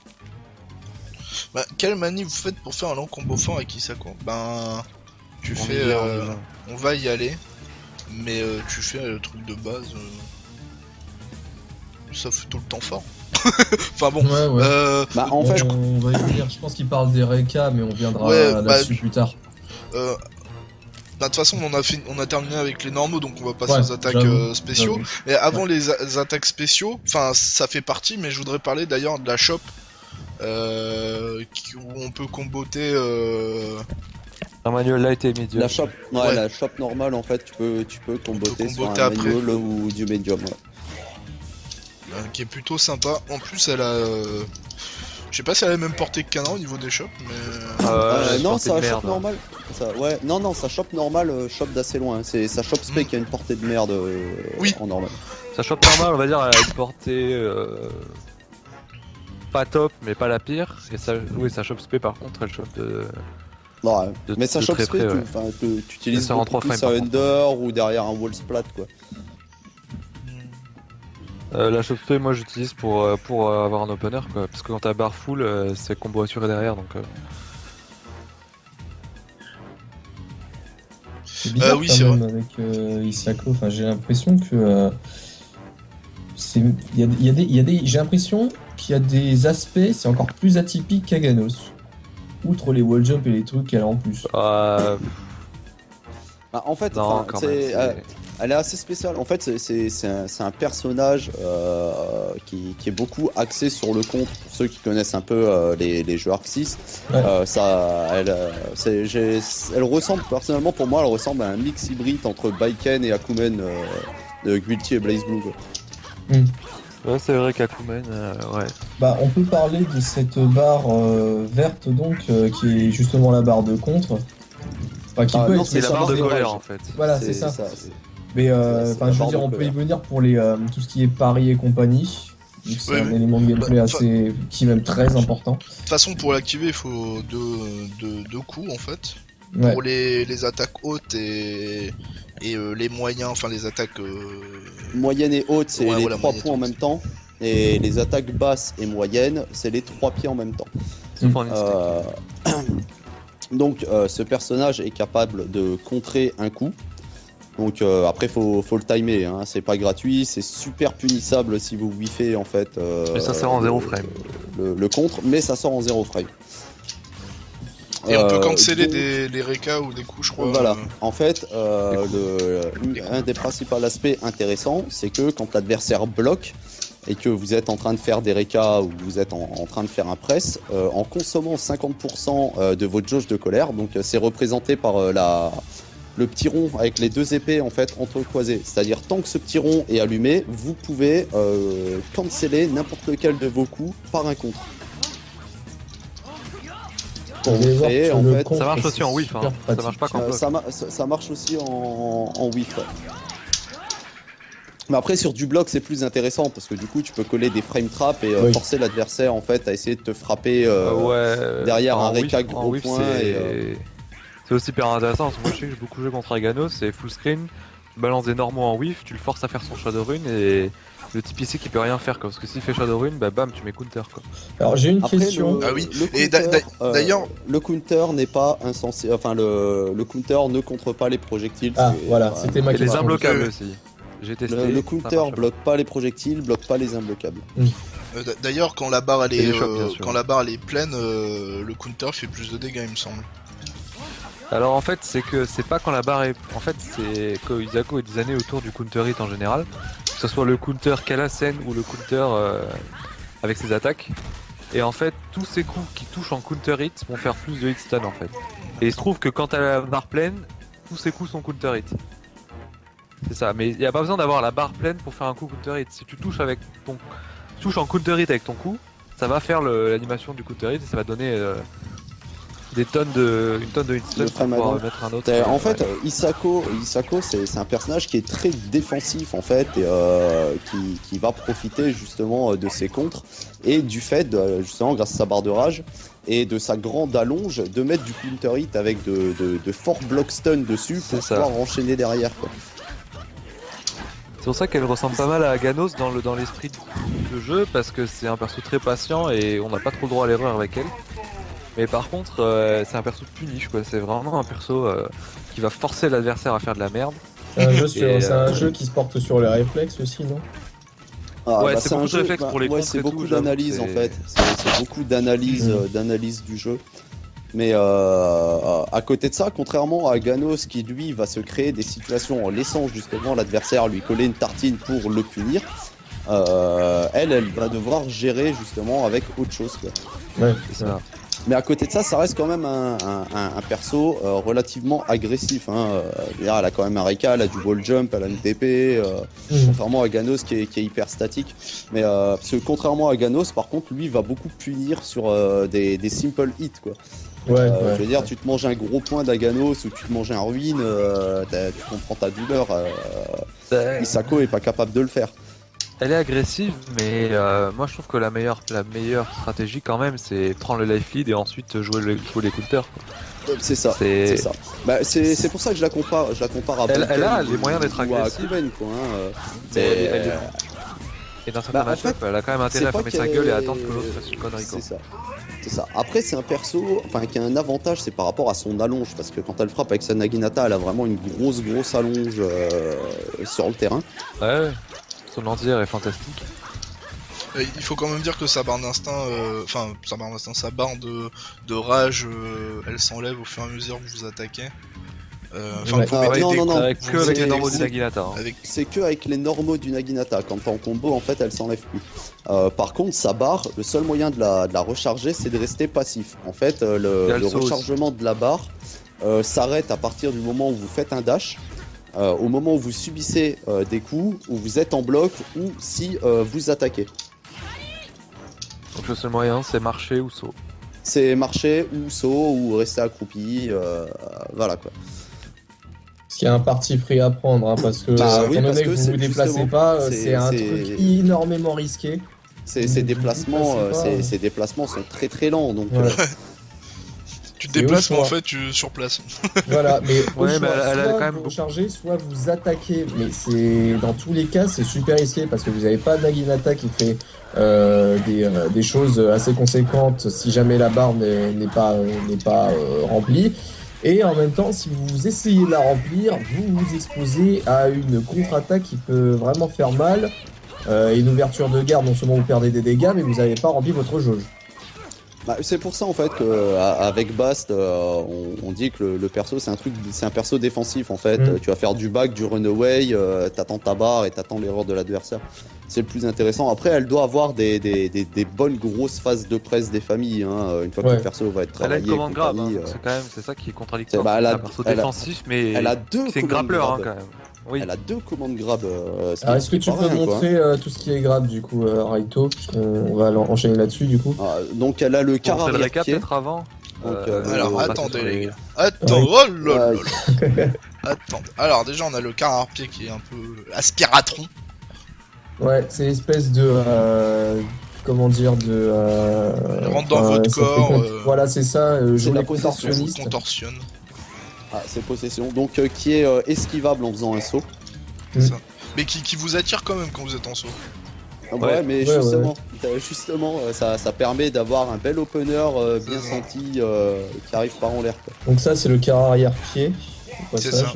Speaker 1: Bah, quelle manie vous faites pour faire un long combo fort avec Isako? Ben, tu
Speaker 3: On
Speaker 1: fais,
Speaker 3: y va.
Speaker 1: on va y aller, mais tu fais le truc de base, ça fait tout le temps fort. Enfin bon,
Speaker 4: Ouais.
Speaker 3: Bah, en fait,
Speaker 4: On va y venir, je pense qu'il parle des Reka, mais on viendra
Speaker 1: Ouais,
Speaker 4: là-dessus plus tard.
Speaker 1: bah, de toute façon on a terminé avec les normaux, donc on va passer
Speaker 4: Ouais,
Speaker 1: aux attaques
Speaker 4: j'avoue,
Speaker 1: spéciaux.
Speaker 4: j'avoue.
Speaker 1: Et avant les attaques spéciaux, enfin ça fait partie, mais je voudrais parler d'ailleurs de la shop, où on peut comboter.
Speaker 2: Un manuel light et medium.
Speaker 3: la shop,
Speaker 1: Ouais.
Speaker 3: la shop normale, en fait, tu peux comboter sur
Speaker 1: comboter
Speaker 3: un
Speaker 1: après.
Speaker 3: manual ou du medium. Ouais.
Speaker 1: Qui est plutôt sympa. En plus, elle a. Je sais pas si elle a la même portée que Kana au niveau des shops, mais.
Speaker 3: Non,
Speaker 2: portée
Speaker 3: ça
Speaker 2: de
Speaker 3: shop
Speaker 2: merde.
Speaker 3: normal. Ouais, non, ça shop normal, shop d'assez loin. C'est sa shop spec qui a une portée de merde
Speaker 1: Oui.
Speaker 3: en normal.
Speaker 2: Sa shop normale, on va dire, elle a une portée pas top, mais pas la pire. Et sa shop spé par contre, elle chope de.
Speaker 3: Ouais.
Speaker 2: De-
Speaker 3: Mais sa
Speaker 2: de
Speaker 3: shop
Speaker 2: très
Speaker 3: spec,
Speaker 2: près, ouais.
Speaker 3: tu utilises
Speaker 2: Ça rend
Speaker 3: beaucoup
Speaker 2: 3
Speaker 3: plus
Speaker 2: frames, par
Speaker 3: un
Speaker 2: contre.
Speaker 3: under ou derrière un wall splat, quoi.
Speaker 2: La shop spé, moi j'utilise pour avoir un opener quoi. Parce que quand t'as barre full, c'est combo assuré derrière donc.
Speaker 4: C'est bizarre
Speaker 1: oui,
Speaker 4: quand
Speaker 1: c'est
Speaker 4: même avec Isako. Enfin, j'ai l'impression que j'ai l'impression qu'il y a des aspects, c'est encore plus atypique qu'Aganos. Outre les wall jump et les trucs qu'elle a en plus.
Speaker 3: Bah, en fait,
Speaker 2: Non,
Speaker 3: enfin,
Speaker 2: quand même.
Speaker 3: elle est assez spéciale. En fait, c'est un personnage qui est beaucoup axé sur le contre. Pour ceux qui connaissent un peu les jeux Arc 6,
Speaker 4: Ouais.
Speaker 3: elle ressemble, personnellement pour moi, elle ressemble à un mix hybride entre Baiken et Akumen de Guilty et Blaze Blue. Quoi.
Speaker 2: Ouais, c'est vrai qu'Akumen, ouais.
Speaker 4: Bah, on peut parler de cette barre verte donc qui est justement la barre de contre. Enfin, qui
Speaker 3: Ah,
Speaker 4: peut
Speaker 3: non,
Speaker 4: être
Speaker 2: C'est la barre de
Speaker 3: c'est
Speaker 2: colère
Speaker 3: vrai.
Speaker 2: en fait.
Speaker 4: Voilà, c'est ça.
Speaker 3: c'est-
Speaker 4: Mais
Speaker 3: c'est
Speaker 4: enfin,
Speaker 3: la
Speaker 4: je veux
Speaker 3: barre
Speaker 4: dire,
Speaker 3: de
Speaker 4: on peut y
Speaker 3: colère.
Speaker 4: venir pour les tout ce qui est pari et compagnie. Donc, c'est
Speaker 1: Oui,
Speaker 4: un
Speaker 1: oui.
Speaker 4: élément de gameplay
Speaker 1: Bah,
Speaker 4: assez, qui est même très important.
Speaker 1: De toute façon, pour l'activer, il faut deux coups en fait.
Speaker 4: Ouais.
Speaker 1: Pour les attaques hautes et les moyens, enfin les attaques.
Speaker 3: Moyenne et haute, c'est
Speaker 1: Ouais,
Speaker 3: les
Speaker 1: voilà,
Speaker 3: 3
Speaker 1: moyenne et
Speaker 3: points en
Speaker 1: haute.
Speaker 3: même temps. Et les attaques basses et moyennes, c'est les 3 pieds en même temps.
Speaker 2: Sauf en instinct.
Speaker 3: Donc ce personnage est capable de contrer un coup. Donc après faut le timer, hein. C'est pas gratuit, c'est super punissable si vous whiffez en fait.
Speaker 2: Mais ça sort en 0 frame.
Speaker 3: Le contre, mais ça sort en 0 frame.
Speaker 1: Et on peut canceller
Speaker 3: donc,
Speaker 1: les Reka ou des coups, je crois.
Speaker 3: Voilà, en fait, un des principaux aspects intéressants, c'est que quand l'adversaire bloque et que vous êtes en train de faire des Reka ou vous êtes en train de faire un press, en consommant 50% de votre jauge de colère, donc c'est représenté par le petit rond avec les deux épées en fait entrecroisées. C'est-à-dire tant que ce petit rond est allumé, vous pouvez canceller n'importe lequel de vos coups par un contre. Pour
Speaker 4: Vous allez
Speaker 3: vous
Speaker 4: voir
Speaker 3: créer
Speaker 4: que
Speaker 3: en
Speaker 4: le
Speaker 3: fait.
Speaker 4: contre,
Speaker 2: Ça marche
Speaker 4: c'est
Speaker 2: aussi en whiff, hein.
Speaker 4: super
Speaker 2: Ça marche pas
Speaker 4: pratique.
Speaker 2: qu'en bloc.
Speaker 3: Ça marche aussi en whiff. Ouais. Mais après sur du bloc c'est plus intéressant parce que du coup tu peux coller des frame traps et
Speaker 4: Oui.
Speaker 3: forcer l'adversaire en fait à essayer de te frapper
Speaker 2: Ouais.
Speaker 3: derrière un
Speaker 2: en whiff-
Speaker 3: réca
Speaker 2: en
Speaker 3: gros
Speaker 2: whiff,
Speaker 3: point
Speaker 2: c'est aussi hyper intéressant parce que moi je sais que j'ai beaucoup joué contre Aganos, c'est full screen, balance des normaux en whiff, tu le forces à faire son Shadowrun et le type ici qui peut rien faire quoi, parce que s'il fait Shadowrun, bah bam tu mets counter quoi.
Speaker 4: Alors j'ai une
Speaker 3: Après,
Speaker 4: question.
Speaker 1: Ah oui.
Speaker 3: le
Speaker 1: Et
Speaker 3: counter,
Speaker 1: d'ailleurs-
Speaker 3: le counter n'est pas insensé. Enfin, le counter ne contre pas les projectiles.
Speaker 4: Ah
Speaker 3: c'est-
Speaker 4: voilà, c'était ma
Speaker 2: Et les
Speaker 4: question.
Speaker 2: imbloquables
Speaker 1: Euh,
Speaker 2: aussi. J'ai testé.
Speaker 3: Le
Speaker 2: ça
Speaker 3: counter
Speaker 2: marche
Speaker 3: bloque pas les projectiles, bloque pas les imbloquables.
Speaker 1: D'ailleurs, quand la barre elle
Speaker 2: Et
Speaker 1: est,
Speaker 2: les chocs, bien sûr.
Speaker 1: quand la barre elle est pleine, le counter fait plus de dégâts, il me semble.
Speaker 2: Alors en fait c'est que c'est pas quand la barre est... En fait c'est que Isako est designé autour du counter hit en général, que ce soit le counter Kalasen ou le counter avec ses attaques. Et en fait tous ces coups qui touchent en counter hit vont faire plus de hit stun en fait. Et il se trouve que quand t'as la barre pleine, tous ces coups sont counter hit. C'est ça, mais il n'y a pas besoin d'avoir la barre pleine pour faire un coup counter hit. Si tu touches avec ton... tu touches en counter hit avec ton coup, ça va faire l'animation du counter hit et ça va donner une tonne de hit stun
Speaker 3: Le
Speaker 2: pour
Speaker 3: frame
Speaker 2: pouvoir
Speaker 3: avant.
Speaker 2: mettre un autre.
Speaker 3: En fait, Isako c'est un personnage qui est très défensif en fait, et qui va profiter justement de ses contres et du fait, justement, grâce à sa barre de rage et de sa grande allonge, de mettre du counter hit avec de forts block stun dessus
Speaker 2: C'est
Speaker 3: pour
Speaker 2: ça.
Speaker 3: pouvoir enchaîner derrière quoi.
Speaker 2: C'est pour ça qu'elle ressemble pas mal à Ganos dans l'esprit de jeu, parce que c'est un perso très patient et on n'a pas trop le droit à l'erreur avec elle. Mais par contre, c'est un perso puniche quoi, c'est vraiment un perso qui va forcer l'adversaire à faire de la merde.
Speaker 4: C'est
Speaker 2: Et,
Speaker 4: un jeu qui se porte sur les réflexes aussi, non?
Speaker 3: Ah,
Speaker 2: Ouais,
Speaker 3: bah,
Speaker 2: c'est
Speaker 3: un
Speaker 2: beaucoup de
Speaker 3: jeu,
Speaker 2: réflexes pour les
Speaker 3: ouais,
Speaker 2: contres
Speaker 3: c'est
Speaker 2: et
Speaker 3: beaucoup
Speaker 2: tout, j'avoue,
Speaker 3: d'analyse en
Speaker 2: c'est-
Speaker 3: fait. C'est beaucoup d'analyse, d'analyse du jeu. Mais à côté de ça, contrairement à Ganos qui lui va se créer des situations en laissant justement l'adversaire lui coller une tartine pour le punir, elle va devoir gérer justement avec autre chose quoi.
Speaker 4: Ouais,
Speaker 2: C'est ça.
Speaker 3: Mais à côté de ça, ça reste quand même un perso relativement agressif. Hein. D'ailleurs, elle a quand même un Reka, elle a du wall jump, elle a une TP, contrairement à Ganos qui est hyper statique. Mais parce que contrairement à Ganos, par contre, lui va beaucoup punir sur des simple hits. Quoi.
Speaker 4: Ouais,
Speaker 3: Je veux dire, tu te manges un gros point d'Aganos ou tu te manges un ruine, tu comprends ta douleur. Isako est pas capable de le faire.
Speaker 2: Elle est agressive, mais moi je trouve que la meilleure stratégie quand même, c'est prendre le life lead et ensuite jouer les counters. quoi.
Speaker 3: C'est ça.
Speaker 2: C'est-
Speaker 3: C'est ça. Bah, c'est pour ça que je la compare à
Speaker 2: Elle
Speaker 3: Bunker
Speaker 2: a
Speaker 3: ou-
Speaker 2: les moyens d'être
Speaker 3: ou à
Speaker 2: agressive.
Speaker 3: Kuben, quoi. Hein.
Speaker 2: Mais
Speaker 3: C'est-
Speaker 2: elle est- Et dans certains
Speaker 3: Bah, en
Speaker 2: match-up,
Speaker 3: fait,
Speaker 2: elle a quand même
Speaker 3: c'est
Speaker 2: intérêt à
Speaker 3: pas
Speaker 2: fermer sa
Speaker 3: qu'elle
Speaker 2: gueule et à
Speaker 3: est-
Speaker 2: attendre que l'autre fasse une connerie quoi.
Speaker 3: C'est ça. C'est ça. Après, c'est un perso qui a un avantage, c'est par rapport à son allonge. Parce que quand elle frappe avec sa Naginata, elle a vraiment une grosse allonge sur le terrain.
Speaker 2: Ouais, son anti-air est fantastique.
Speaker 1: Il faut quand même dire que sa barre d'instinct, sa barre de rage, elle s'enlève au fur et à mesure que vous attaquez. Enfin,
Speaker 4: Ouais.
Speaker 1: vous
Speaker 3: Ah,
Speaker 1: mettez
Speaker 3: non,
Speaker 1: des
Speaker 3: non, non.
Speaker 1: coups,
Speaker 2: Avec
Speaker 1: vous
Speaker 2: que avec
Speaker 1: mettez
Speaker 2: les
Speaker 1: des
Speaker 2: normaux
Speaker 1: coups
Speaker 2: du Naginata. hein.
Speaker 1: avec-
Speaker 3: C'est que avec les normaux du Naginata. Quand t'es en combo, en fait, elle s'enlève plus. Par contre, sa barre, le seul moyen de la recharger, c'est de rester passif. En fait,
Speaker 2: Il y a
Speaker 3: le
Speaker 2: le saut aussi.
Speaker 3: rechargement de la barre s'arrête à partir du moment où vous faites un dash. Au moment où vous subissez des coups, où vous êtes en bloc, ou si vous attaquez.
Speaker 2: Donc le seul moyen, c'est marcher ou saut.
Speaker 3: C'est marcher ou saut ou rester accroupi, voilà quoi.
Speaker 4: Parce qu'il y a un parti pris à prendre, hein, parce que
Speaker 3: Bah
Speaker 4: étant
Speaker 3: oui, parce
Speaker 4: donné
Speaker 3: que
Speaker 4: que vous
Speaker 3: c'est
Speaker 4: vous déplacez
Speaker 3: justement-
Speaker 4: pas,
Speaker 3: c'est-
Speaker 4: c'est un
Speaker 3: c'est-
Speaker 4: truc énormément risqué.
Speaker 3: Ces
Speaker 4: Vous
Speaker 3: déplacements,
Speaker 4: vous déplacez pas,
Speaker 3: ces déplacements sont très lents, donc
Speaker 4: Ouais.
Speaker 1: Tu te
Speaker 4: C'est
Speaker 1: déplaces,
Speaker 4: au
Speaker 1: mais en
Speaker 4: choix.
Speaker 1: fait, tu sur place.
Speaker 4: Voilà, mais au
Speaker 2: Ouais, mais
Speaker 4: choix,
Speaker 2: elle a
Speaker 4: soit
Speaker 2: quand même
Speaker 4: vous
Speaker 2: beaucoup-
Speaker 4: rechargez, soit vous attaquez. Mais c'est dans tous les cas, c'est super risqué parce que vous n'avez pas Naginata qui fait des choses assez conséquentes si jamais la barre n'est pas remplie. Et en même temps, si vous essayez de la remplir, vous vous exposez à une contre-attaque qui peut vraiment faire mal. Et une ouverture de garde, non seulement vous perdez des dégâts, mais vous n'avez pas rempli votre jauge.
Speaker 3: bah, c'est pour ça en fait qu'avec Bast, on dit que le perso c'est un perso défensif en fait.
Speaker 4: Mm.
Speaker 3: Tu vas faire du back, du runaway, t'attends ta barre et t'attends l'erreur de l'adversaire. C'est le plus intéressant. Après, elle doit avoir des bonnes grosses phases de presse des familles. Hein, une fois que
Speaker 4: Ouais.
Speaker 3: le perso va être
Speaker 2: Elle a
Speaker 3: travaillé.
Speaker 2: une commande
Speaker 3: et
Speaker 2: grave,
Speaker 3: compagnie,
Speaker 2: hein, c'est quand même c'est ça qui est contradictoire.
Speaker 3: Bah, elle a-
Speaker 2: c'est un perso
Speaker 3: elle a-
Speaker 2: défensif, mais
Speaker 3: elle a deux
Speaker 2: c'est une
Speaker 3: commandes
Speaker 2: grappleur hein,
Speaker 3: grab.
Speaker 2: quand même. Oui.
Speaker 3: Elle a 2 commandes grab. Ce qui
Speaker 4: Alors, est-ce que
Speaker 3: est
Speaker 4: tu
Speaker 3: pas
Speaker 4: peux
Speaker 3: rien, quoi, hein.
Speaker 4: montrer tout ce qui est grave du coup, Raito, puisqu'on va enchaîner là-dessus du coup.
Speaker 3: Ah, donc elle a le
Speaker 2: On
Speaker 3: quart
Speaker 2: fait le
Speaker 3: arrière
Speaker 2: récap
Speaker 3: pied.
Speaker 2: peut-être avant.
Speaker 3: Donc,
Speaker 1: Alors,
Speaker 2: on va
Speaker 1: attendez,
Speaker 2: passer sur
Speaker 1: les gars. Attends,
Speaker 4: Oui.
Speaker 1: oh là là
Speaker 3: Ouais.
Speaker 1: là. Attends. Alors déjà on a le carrière-pied qui est un peu aspiratron.
Speaker 4: Ouais, c'est l'espèce de. Comment dire, de.
Speaker 1: Rentre dans votre
Speaker 4: ça
Speaker 1: corps,
Speaker 4: fait voilà, c'est ça,
Speaker 3: c'est
Speaker 4: jouer
Speaker 3: la
Speaker 4: les
Speaker 3: possession,
Speaker 4: contorsionnistes.
Speaker 1: contorsionne.
Speaker 3: Ah, c'est possession. Donc qui est esquivable en faisant un saut.
Speaker 1: Mais qui vous attire quand même quand vous êtes en saut.
Speaker 3: Ah,
Speaker 2: Ouais.
Speaker 3: ouais, mais
Speaker 4: Ouais,
Speaker 3: justement, ça permet d'avoir un bel opener bien
Speaker 1: C'est ça.
Speaker 3: senti qui arrive par en l'air. quoi.
Speaker 4: Donc, ça, c'est le quart arrière-pied. au
Speaker 1: C'est
Speaker 4: passage.
Speaker 1: ça.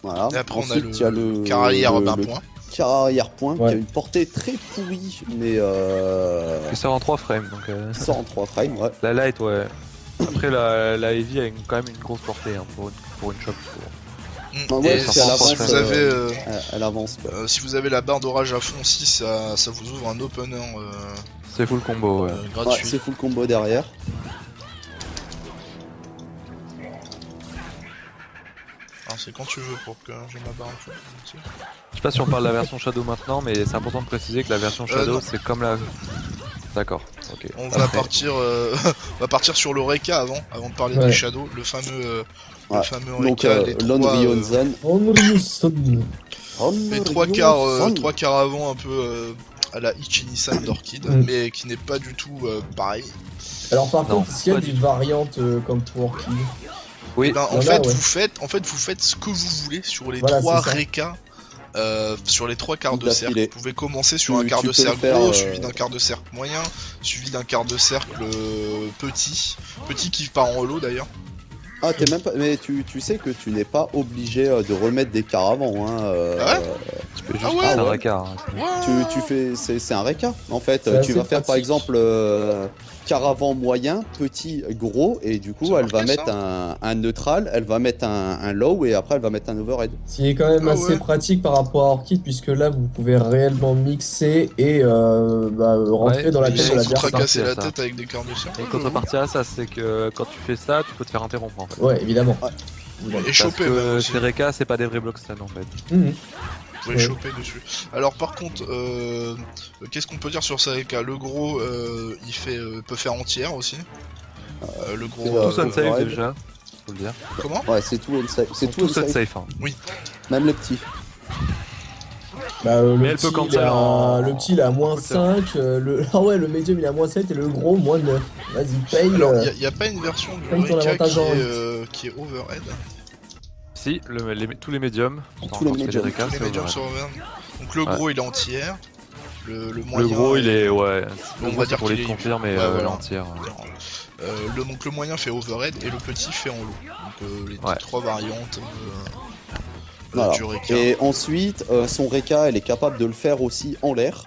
Speaker 3: Voilà.
Speaker 1: Et après,
Speaker 3: Ensuite,
Speaker 1: on a
Speaker 3: il y a le
Speaker 1: quart arrière
Speaker 3: le-
Speaker 1: d'un
Speaker 3: le
Speaker 1: point.
Speaker 3: quart arrière-point
Speaker 4: Ouais.
Speaker 3: qui a une portée très pourrie, mais
Speaker 2: Il sort en 3 frames, donc
Speaker 3: qui sort en 3 frames. Ouais.
Speaker 2: la light, ouais. Après, la heavy a quand même une grosse portée hein, pour une shop.
Speaker 3: Ah ouais,
Speaker 1: Et
Speaker 3: si elle avance,
Speaker 1: si vous avez,
Speaker 3: Elle avance. Quoi.
Speaker 1: si vous avez la barre d'orage à fond aussi, ça vous ouvre un opener
Speaker 2: C'est full combo, ouais.
Speaker 3: Ouais,
Speaker 1: gratuit.
Speaker 3: c'est full combo derrière.
Speaker 1: Alors, c'est quand tu veux pour que j'ai ma barre.
Speaker 2: Je sais pas si on parle de la version Shadow maintenant, mais c'est important de préciser que la version Shadow
Speaker 1: non.
Speaker 2: c'est comme la. D'accord, ok.
Speaker 1: On va partir, on va partir sur le Reka avant de parler
Speaker 4: Ouais.
Speaker 1: des Shadows, le fameux
Speaker 3: Ouais.
Speaker 1: Reka,
Speaker 3: Donc
Speaker 1: les
Speaker 3: Lone
Speaker 1: trois,
Speaker 3: Ryonzan.
Speaker 1: les trois quarts avant un peu à la Ichini-san d'Orchid, mais qui n'est pas du tout pareil.
Speaker 4: Alors, par
Speaker 2: Non,
Speaker 4: contre, s'il y a
Speaker 2: pas
Speaker 4: des
Speaker 2: du tout.
Speaker 4: variantes comme pour Orchid.
Speaker 2: Oui,
Speaker 1: Ben, en
Speaker 4: Voilà,
Speaker 1: fait,
Speaker 4: ouais.
Speaker 1: vous faites ce que vous voulez sur les
Speaker 4: Voilà,
Speaker 1: trois
Speaker 4: c'est ça.
Speaker 1: Reka. Sur les trois quarts de cercle,
Speaker 3: D'affilée.
Speaker 1: vous pouvez commencer sur
Speaker 3: Tu-
Speaker 1: un quart
Speaker 3: tu
Speaker 1: de
Speaker 3: peux le
Speaker 1: cercle
Speaker 3: faire,
Speaker 1: gros, suivi d'un quart de cercle moyen, suivi d'un quart de cercle petit qui part en hollow d'ailleurs.
Speaker 3: Ah, t'es même pas. Mais tu sais que tu n'es pas obligé de remettre des caravans. Hein,
Speaker 1: Ah ouais
Speaker 2: tu peux juste
Speaker 1: Ah ouais,
Speaker 2: faire un
Speaker 3: ouais.
Speaker 2: Reka. hein.
Speaker 3: tu fais. C'est un réca. En fait,
Speaker 4: C'est
Speaker 3: tu
Speaker 4: assez
Speaker 3: vas faire par
Speaker 4: pratique.
Speaker 3: exemple caravan moyen, petit, gros, et du coup,
Speaker 1: C'est
Speaker 3: elle va
Speaker 1: marqué,
Speaker 3: mettre un neutral, elle va mettre un low, et après, elle va mettre un overhead.
Speaker 4: Ce qui est quand même
Speaker 1: Ah
Speaker 4: assez
Speaker 1: ouais.
Speaker 4: pratique par rapport à Orchid, puisque là, vous pouvez réellement mixer et rentrer
Speaker 2: Ouais,
Speaker 4: dans la
Speaker 2: mais
Speaker 4: tête de
Speaker 1: Sans
Speaker 4: la
Speaker 1: vous
Speaker 2: version.
Speaker 1: tracasser la
Speaker 2: Ça.
Speaker 1: tête avec des quarts de cercle.
Speaker 2: Et contrepartie à ça, c'est que quand tu fais ça, tu peux te faire interrompre en fait.
Speaker 4: Ouais, évidemment.
Speaker 3: Ouais.
Speaker 4: Évidemment.
Speaker 1: Et
Speaker 2: Parce
Speaker 1: choper même
Speaker 2: que
Speaker 1: aussi.
Speaker 2: ces Reka, c'est pas des vrais blocs stun en fait.
Speaker 4: Mhm.
Speaker 1: Vous pouvez
Speaker 4: Ouais.
Speaker 1: choper dessus. Alors par contre, qu'est-ce qu'on peut dire sur ça Reka? Le gros, il peut faire entière aussi. Le gros.
Speaker 3: C'est,
Speaker 2: Tout unsafe
Speaker 3: overhead.
Speaker 2: déjà, faut le dire.
Speaker 1: Comment?
Speaker 3: Ouais, c'est tout unsafe. C'est tout
Speaker 2: Tout
Speaker 3: unsafe.
Speaker 2: unsafe. Hein.
Speaker 3: Même le petit.
Speaker 4: Bah,
Speaker 2: Mais
Speaker 4: le
Speaker 2: elle peut
Speaker 4: petit,
Speaker 2: counter
Speaker 4: le petit, il est à moins
Speaker 2: counter.
Speaker 4: 5. Ah ouais, le médium, il est à moins 7 et le gros, moins 9. Vas-y, paye.
Speaker 1: Alors, il n'y a pas une version du
Speaker 4: paye ton
Speaker 1: Reka
Speaker 4: avantage en
Speaker 1: qui est overhead.
Speaker 2: Si, tous les médiums.
Speaker 3: Tous les médiums.
Speaker 2: Reka,
Speaker 1: Tous les
Speaker 2: c'est
Speaker 1: médiums
Speaker 2: overhead.
Speaker 1: sont overhead. Donc le gros, il est entière. Le moyen.
Speaker 2: Le gros, il est. Ouais.
Speaker 1: On
Speaker 2: Le
Speaker 1: va
Speaker 2: gros,
Speaker 1: dire
Speaker 2: c'est pour
Speaker 1: qu'il
Speaker 2: les
Speaker 1: est-
Speaker 2: confirmer, mais
Speaker 1: Ouais, voilà.
Speaker 2: l'entière.
Speaker 1: Donc le moyen fait overhead et le petit fait en low. Donc les
Speaker 2: Ouais.
Speaker 1: trois variantes
Speaker 3: Voilà.
Speaker 1: du Reka.
Speaker 3: Et ensuite, son Reka, elle est capable de le faire aussi en l'air.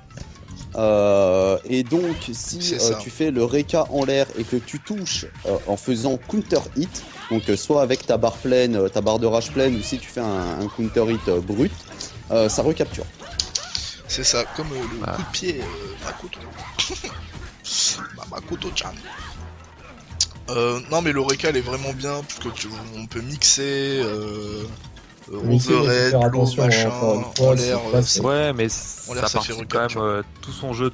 Speaker 3: Et donc, si
Speaker 1: C'est ça.
Speaker 3: tu fais le Reka en l'air et que tu touches en faisant counter hit, donc soit avec ta barre pleine, ta barre de rage pleine, ou si tu fais un counter hit brut, ça recapture.
Speaker 1: C'est ça, comme le
Speaker 2: Ouais.
Speaker 1: coup de pied Makoto. Makoto-chan. Non mais le Reka elle est vraiment bien puisque on peut mixer
Speaker 4: Mixer, mais faut
Speaker 1: overhead,
Speaker 4: faire
Speaker 1: low,
Speaker 4: attention,
Speaker 1: machin,
Speaker 4: encore une fois,
Speaker 1: en l'air.
Speaker 4: c'est pas- c'est-
Speaker 2: Ouais, mais
Speaker 1: On l'air,
Speaker 2: ça
Speaker 1: ça
Speaker 2: participe
Speaker 1: fait
Speaker 2: quand même
Speaker 1: recapture.
Speaker 2: tout son jeu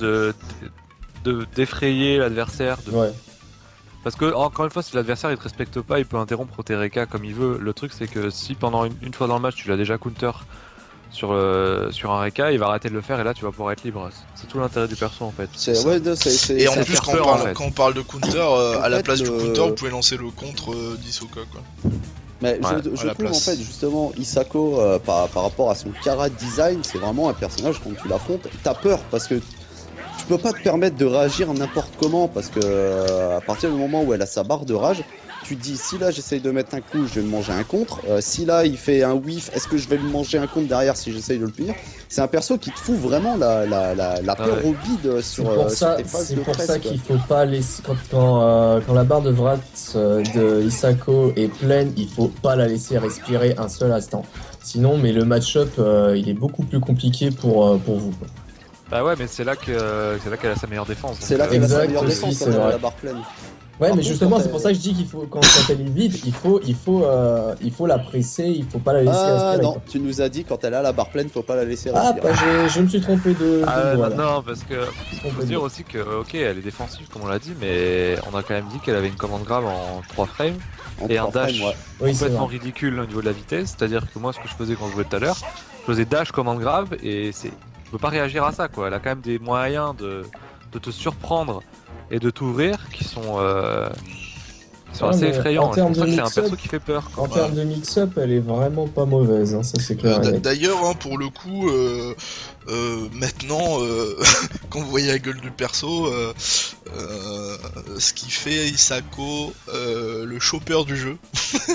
Speaker 2: d'effrayer l'adversaire.
Speaker 4: Ouais.
Speaker 2: Parce que, encore une fois, si l'adversaire il te respecte pas, il peut interrompre tes Reka comme il veut. Le truc, c'est que si pendant une fois dans le match tu l'as déjà counter sur un Reka, il va arrêter de le faire et là tu vas pouvoir être libre. C'est tout l'intérêt du perso en fait.
Speaker 3: C'est
Speaker 1: ça.
Speaker 3: ouais, c'est
Speaker 1: Et en
Speaker 2: ça
Speaker 1: plus
Speaker 2: fait
Speaker 1: quand
Speaker 2: peur,
Speaker 1: on, parle,
Speaker 2: en fait.
Speaker 1: quand on parle de counter, à la
Speaker 3: fait,
Speaker 1: place du
Speaker 3: le-
Speaker 1: counter vous pouvez lancer le contre d'Isoka quoi.
Speaker 3: Mais
Speaker 2: Ouais,
Speaker 3: je
Speaker 1: à la
Speaker 3: trouve en
Speaker 1: place.
Speaker 3: fait justement Isako par rapport à son Kara design, c'est vraiment un personnage quand tu l'affrontes, t'as peur parce que tu peux pas te permettre de réagir n'importe comment parce que à partir du moment où elle a sa barre de rage, tu te dis si là j'essaye de mettre un coup, je vais me manger un contre. Si là il fait un whiff, est-ce que je vais le manger un contre derrière si j'essaye de le punir? C'est un perso qui te fout vraiment la peur
Speaker 2: ouais.
Speaker 3: au bide
Speaker 4: C'est
Speaker 3: sur,
Speaker 4: pour
Speaker 3: sur
Speaker 4: ça,
Speaker 3: tes phases
Speaker 4: c'est
Speaker 3: de
Speaker 4: pour
Speaker 3: presse.
Speaker 4: ça
Speaker 3: quoi.
Speaker 4: qu'il faut pas laisser quand la barre de Vrat de Isako est pleine, il faut pas la laisser respirer un seul instant. Sinon, mais le match-up il est beaucoup plus compliqué pour vous. quoi.
Speaker 2: Bah ouais, mais c'est là qu'elle a sa meilleure défense.
Speaker 3: C'est là
Speaker 2: donc,
Speaker 3: qu'elle a sa
Speaker 4: Exact
Speaker 3: meilleure
Speaker 4: aussi,
Speaker 3: défense
Speaker 4: c'est
Speaker 3: quand elle a
Speaker 4: vrai.
Speaker 3: la barre pleine.
Speaker 4: Ouais,
Speaker 3: Par
Speaker 4: mais
Speaker 3: contre,
Speaker 4: justement,
Speaker 3: quand
Speaker 4: c'est pour
Speaker 3: elle-
Speaker 4: ça que je dis qu'il faut quand elle est vide, il faut la presser, il faut pas la laisser
Speaker 3: Ah
Speaker 4: respirer.
Speaker 3: non,
Speaker 4: quoi.
Speaker 3: tu nous as dit quand elle a la barre pleine, faut pas la laisser
Speaker 4: Ah,
Speaker 3: respirer.
Speaker 4: je me suis trompé de.
Speaker 2: Ah,
Speaker 4: voilà.
Speaker 2: non, parce que
Speaker 4: Je me suis
Speaker 2: faut
Speaker 4: trompé
Speaker 2: se
Speaker 4: de
Speaker 2: dire
Speaker 4: mot.
Speaker 2: aussi que, ok, elle est défensive comme on l'a dit, mais on a quand même dit qu'elle avait une commande grave en 3 frames
Speaker 3: En
Speaker 2: et un
Speaker 3: trois
Speaker 2: dash
Speaker 3: frames, ouais.
Speaker 4: Oui, c'est
Speaker 2: complètement
Speaker 4: vrai.
Speaker 2: ridicule au niveau de la vitesse. C'est-à-dire que moi, ce que je faisais quand je jouais tout à l'heure, je faisais dash commande grave et c'est tu peux pas réagir à ça quoi. Elle a quand même des moyens de te surprendre et de t'ouvrir qui sont
Speaker 4: Ah,
Speaker 2: assez
Speaker 4: mais
Speaker 2: effrayants.
Speaker 4: en
Speaker 2: C'est
Speaker 4: termes
Speaker 2: pour ça
Speaker 4: de
Speaker 2: que c'est un
Speaker 4: mix-up-
Speaker 2: perso qui fait peur.
Speaker 4: En termes de mix-up, elle est vraiment pas mauvaise, hein, ça c'est clair. et net.
Speaker 1: D'ailleurs, hein, pour le coup, maintenant, quand vous voyez la gueule du perso, ce qui fait Isako le chopper du jeu,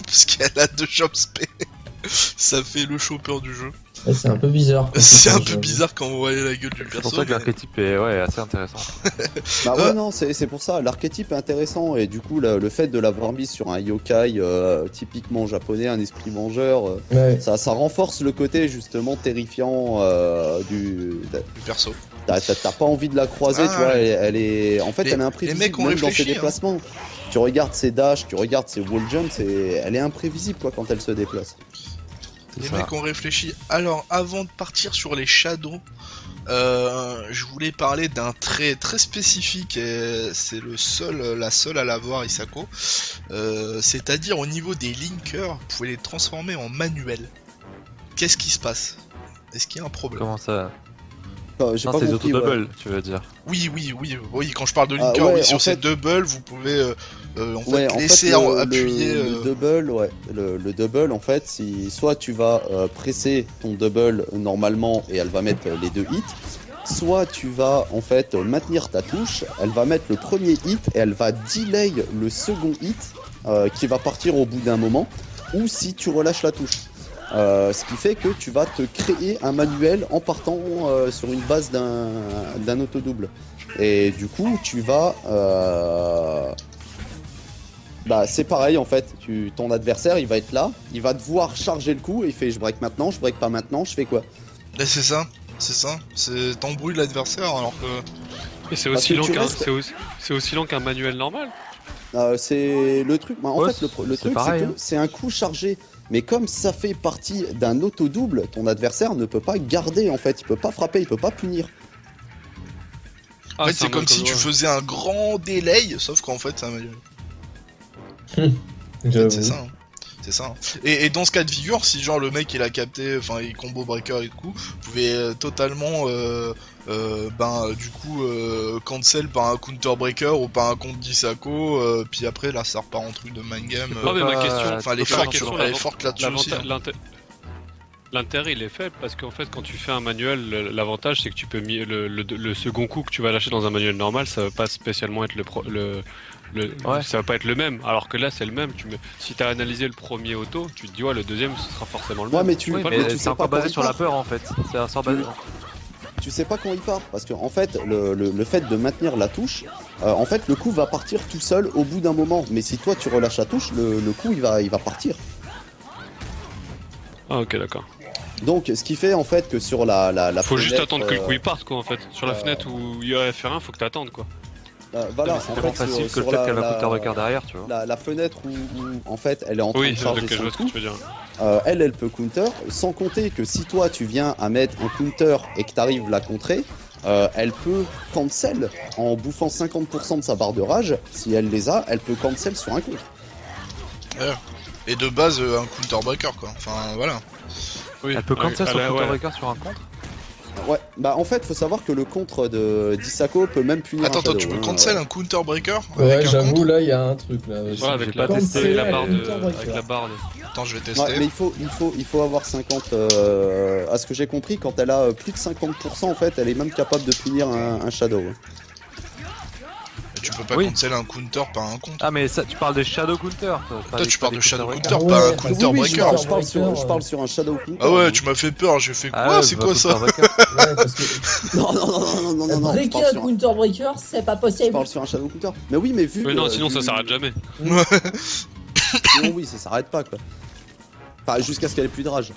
Speaker 1: parce qu'elle a 2 jump spé, ça fait le chopper du jeu.
Speaker 4: Ouais, c'est un peu bizarre. quand
Speaker 1: C'est un
Speaker 4: ça,
Speaker 1: peu
Speaker 4: j'avoue.
Speaker 1: bizarre quand vous voyez la gueule du
Speaker 2: C'est
Speaker 1: perso.
Speaker 2: pour ça que
Speaker 1: mais-
Speaker 2: l'archétype est assez intéressant.
Speaker 3: Bah ouais, non, c'est pour ça, l'archétype est intéressant, et du coup, le fait de l'avoir mis sur un yokai typiquement japonais, un esprit vengeur,
Speaker 4: Ouais.
Speaker 3: ça renforce le côté justement terrifiant du...
Speaker 1: du perso.
Speaker 3: T'as pas envie de la croiser,
Speaker 1: Ah,
Speaker 3: tu vois, elle est... En fait,
Speaker 1: les-
Speaker 3: elle est
Speaker 1: les
Speaker 3: imprévisible,
Speaker 1: mecs ont
Speaker 3: même dans
Speaker 1: réfléchi,
Speaker 3: ses
Speaker 1: hein.
Speaker 3: déplacements. Tu regardes ses dashs, tu regardes ses wall jumps, elle est imprévisible, quoi, quand elle se déplace.
Speaker 2: C'est
Speaker 1: Les
Speaker 2: ça.
Speaker 1: mecs ont réfléchi. Alors, avant de partir sur les shadows, je voulais parler d'un trait très spécifique, et c'est la seule à l'avoir, Isako. C'est-à-dire au niveau des linkers, vous pouvez les transformer en manuel. Qu'est-ce qui se passe? Est-ce qu'il y a un problème?
Speaker 2: Comment ça?
Speaker 3: Enfin, j'ai
Speaker 2: Non,
Speaker 3: pas
Speaker 2: c'est des
Speaker 3: compris, ouais.
Speaker 2: auto-double, tu veux dire.
Speaker 1: Oui, quand je parle de
Speaker 3: Ah,
Speaker 1: linker,
Speaker 3: ouais,
Speaker 1: oui,
Speaker 3: en
Speaker 1: sur ces
Speaker 3: fait-
Speaker 1: double, vous pouvez en fait,
Speaker 3: Ouais, en
Speaker 1: laisser
Speaker 3: fait,
Speaker 1: appuyer.
Speaker 3: le double, ouais, le double, en fait, si soit tu vas presser ton double normalement et elle va mettre les 2 hits, soit tu vas en fait maintenir ta touche, elle va mettre le premier hit et elle va delay le second hit qui va partir au bout d'un moment, ou si tu relâches la touche. Ce qui fait que tu vas te créer un manuel en partant sur une base d'un auto-double. Et du coup, tu vas... Bah c'est pareil en fait, ton adversaire il va être là, il va devoir charger le coup et il fait je break maintenant, je break pas maintenant, je fais quoi?
Speaker 1: Mais c'est ça. T'embrouilles l'adversaire alors que.
Speaker 5: Et c'est
Speaker 3: Parce
Speaker 5: aussi
Speaker 3: que
Speaker 5: long
Speaker 3: tu
Speaker 5: qu'un
Speaker 3: restes-
Speaker 5: c'est aussi long qu'un manuel normal.
Speaker 3: C'est le truc, bah, en
Speaker 2: Ouais,
Speaker 3: fait le
Speaker 2: c'est
Speaker 3: truc
Speaker 2: pareil,
Speaker 3: c'est que
Speaker 2: hein.
Speaker 3: c'est un coup chargé, mais comme ça fait partie d'un auto-double, ton adversaire ne peut pas garder en fait, il peut pas frapper, il peut pas punir.
Speaker 1: En fait, c'est
Speaker 5: un
Speaker 1: comme
Speaker 5: mode
Speaker 1: si tu
Speaker 5: ouais.
Speaker 1: faisais un grand délai, sauf qu'en fait, c'est un manuel.
Speaker 4: J'avoue.
Speaker 1: C'est ça. Hein. C'est ça. Hein. Et dans ce cas de figure, si genre le mec il a capté, enfin il combo breaker et tout, vous pouvez totalement, du coup, cancel par un counter breaker ou par un compte d'Isako, puis après là ça repart en truc de mind game.
Speaker 5: Non, mais ma question-
Speaker 1: Enfin, les
Speaker 2: tu peux pas
Speaker 1: fortes,
Speaker 5: question,
Speaker 1: elle est
Speaker 5: l'avant-
Speaker 1: forte là-dessus aussi. Hein.
Speaker 5: L'intérêt il est faible parce qu'en fait quand tu fais un manuel, l'avantage c'est que tu peux le second coup que tu vas lâcher dans un manuel normal, ça va pas spécialement être
Speaker 2: Ouais.
Speaker 5: ça va pas être le même. Alors que là c'est le même. Si t'as analysé le premier auto, tu te dis ouais le deuxième ce sera forcément le
Speaker 3: Ouais
Speaker 5: même.
Speaker 3: mais tu,
Speaker 5: Oui,
Speaker 3: mais
Speaker 2: Mais
Speaker 3: tu
Speaker 2: c'est
Speaker 3: sais
Speaker 2: encore
Speaker 3: pas quand
Speaker 2: basé
Speaker 3: il
Speaker 2: sur la
Speaker 3: part.
Speaker 2: peur en fait. C'est un sort basé.
Speaker 3: Tu sais pas quand il part, parce que en fait le fait de maintenir la touche, en fait le coup va partir tout seul au bout d'un moment, mais si toi tu relâches la touche, le coup il va partir.
Speaker 5: Ah ok d'accord.
Speaker 3: Donc ce qui fait en fait que sur la
Speaker 5: Faut juste
Speaker 3: fenêtre,
Speaker 5: attendre que le coup il parte quoi en fait. Sur la fenêtre où il y a F1 faut que t'attendes quoi.
Speaker 3: voilà,
Speaker 2: C'est
Speaker 3: en
Speaker 2: tellement
Speaker 3: fait,
Speaker 2: facile que
Speaker 3: sur
Speaker 2: le fait qu'elle va
Speaker 3: la-
Speaker 2: counter breaker derrière, tu vois.
Speaker 3: la fenêtre où en fait elle est en train
Speaker 5: Oui
Speaker 3: de
Speaker 5: je
Speaker 3: charger son
Speaker 5: vois ce que
Speaker 3: coup,
Speaker 5: tu veux dire.
Speaker 3: elle peut counter, sans compter que si toi tu viens à mettre un counter et que t'arrives la contrer, elle peut cancel en bouffant 50% de sa barre de rage, si elle les a, elle peut cancel sur un contre.
Speaker 1: Et de base, un counter breaker quoi. Enfin voilà.
Speaker 5: Oui.
Speaker 2: Elle peut cancel sur
Speaker 5: ouais.
Speaker 2: counter breaker sur un contre.
Speaker 3: Ouais, bah en fait faut savoir que le contre de d'Isako peut même punir
Speaker 1: Attends,
Speaker 3: un shadow,
Speaker 1: tu peux
Speaker 3: hein,
Speaker 1: cancel un counter breaker
Speaker 4: Ouais,
Speaker 1: avec un
Speaker 4: j'avoue,
Speaker 1: contre.
Speaker 4: là, il y a un truc là.
Speaker 5: Ouais,
Speaker 2: J'ai
Speaker 5: avec
Speaker 2: pas
Speaker 5: la,
Speaker 2: testé
Speaker 5: avec la
Speaker 4: la
Speaker 5: barre
Speaker 4: counter breaker.
Speaker 5: avec la barre de...
Speaker 1: Attends, je vais
Speaker 3: Ouais,
Speaker 1: tester.
Speaker 3: mais il faut avoir 50 à ce que j'ai compris, quand elle a plus de 50% en fait, elle est même capable de punir un shadow.
Speaker 1: Tu peux pas
Speaker 2: Oui.
Speaker 1: cancel un counter par un contre.
Speaker 2: Ah mais ça, tu parles des shadow counter.
Speaker 1: Toi, tu parles de shadow
Speaker 2: breaker.
Speaker 1: counter,
Speaker 4: Ah
Speaker 1: pas un
Speaker 4: ouais,
Speaker 1: counter
Speaker 3: Oui,
Speaker 1: breaker.
Speaker 3: je parle
Speaker 4: breaker,
Speaker 3: je parle sur un shadow counter.
Speaker 1: Ah ouais, tu m'as fait peur, j'ai fait quoi?
Speaker 2: Ah,
Speaker 1: C'est
Speaker 2: je
Speaker 1: quoi
Speaker 2: vois
Speaker 1: ça?
Speaker 2: counter breaker.
Speaker 4: Ouais, parce que
Speaker 3: Non, non, non, non, non, non, non, je
Speaker 6: Breaker
Speaker 3: parle
Speaker 6: un
Speaker 3: sur un-
Speaker 6: counter breaker, c'est pas
Speaker 3: je
Speaker 6: possible.
Speaker 3: parle sur un shadow counter. Mais oui, mais vu.
Speaker 5: Oui non sinon
Speaker 3: vu-
Speaker 5: ça s'arrête jamais.
Speaker 3: Non, oui, ça s'arrête pas quoi. Enfin, jusqu'à ce qu'elle ait plus de rage.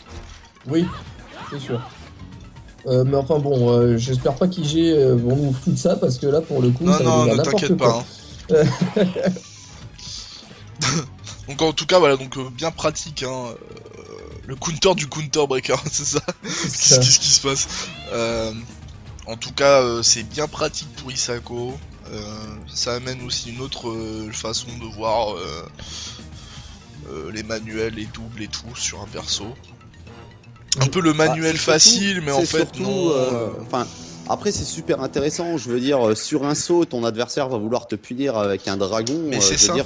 Speaker 4: oui, c'est sûr. Mais enfin bon, j'espère pas qu'IG vont nous foutre ça parce que là pour le coup
Speaker 1: Non,
Speaker 4: ça
Speaker 1: non,
Speaker 4: devient
Speaker 1: ne
Speaker 4: n'importe
Speaker 1: t'inquiète
Speaker 4: quoi.
Speaker 1: pas. Donc en tout cas, voilà, donc bien pratique, hein. Le counter du counter breaker, c'est ça.
Speaker 4: C'est ça.
Speaker 1: Qu'est-ce qui se passe? En tout cas, c'est bien pratique pour Isako. Ça amène aussi une autre façon de voir les manuels, les doubles et tout sur un perso. un peu le
Speaker 3: Bah,
Speaker 1: manuel
Speaker 3: c'est
Speaker 1: facile, mais en
Speaker 3: c'est
Speaker 1: fait
Speaker 3: surtout,
Speaker 1: non.
Speaker 3: enfin, après c'est super intéressant. Je veux dire, sur un saut, ton adversaire va vouloir te punir avec un dragon.
Speaker 1: Mais c'est
Speaker 3: je
Speaker 1: ça.
Speaker 3: veux dire,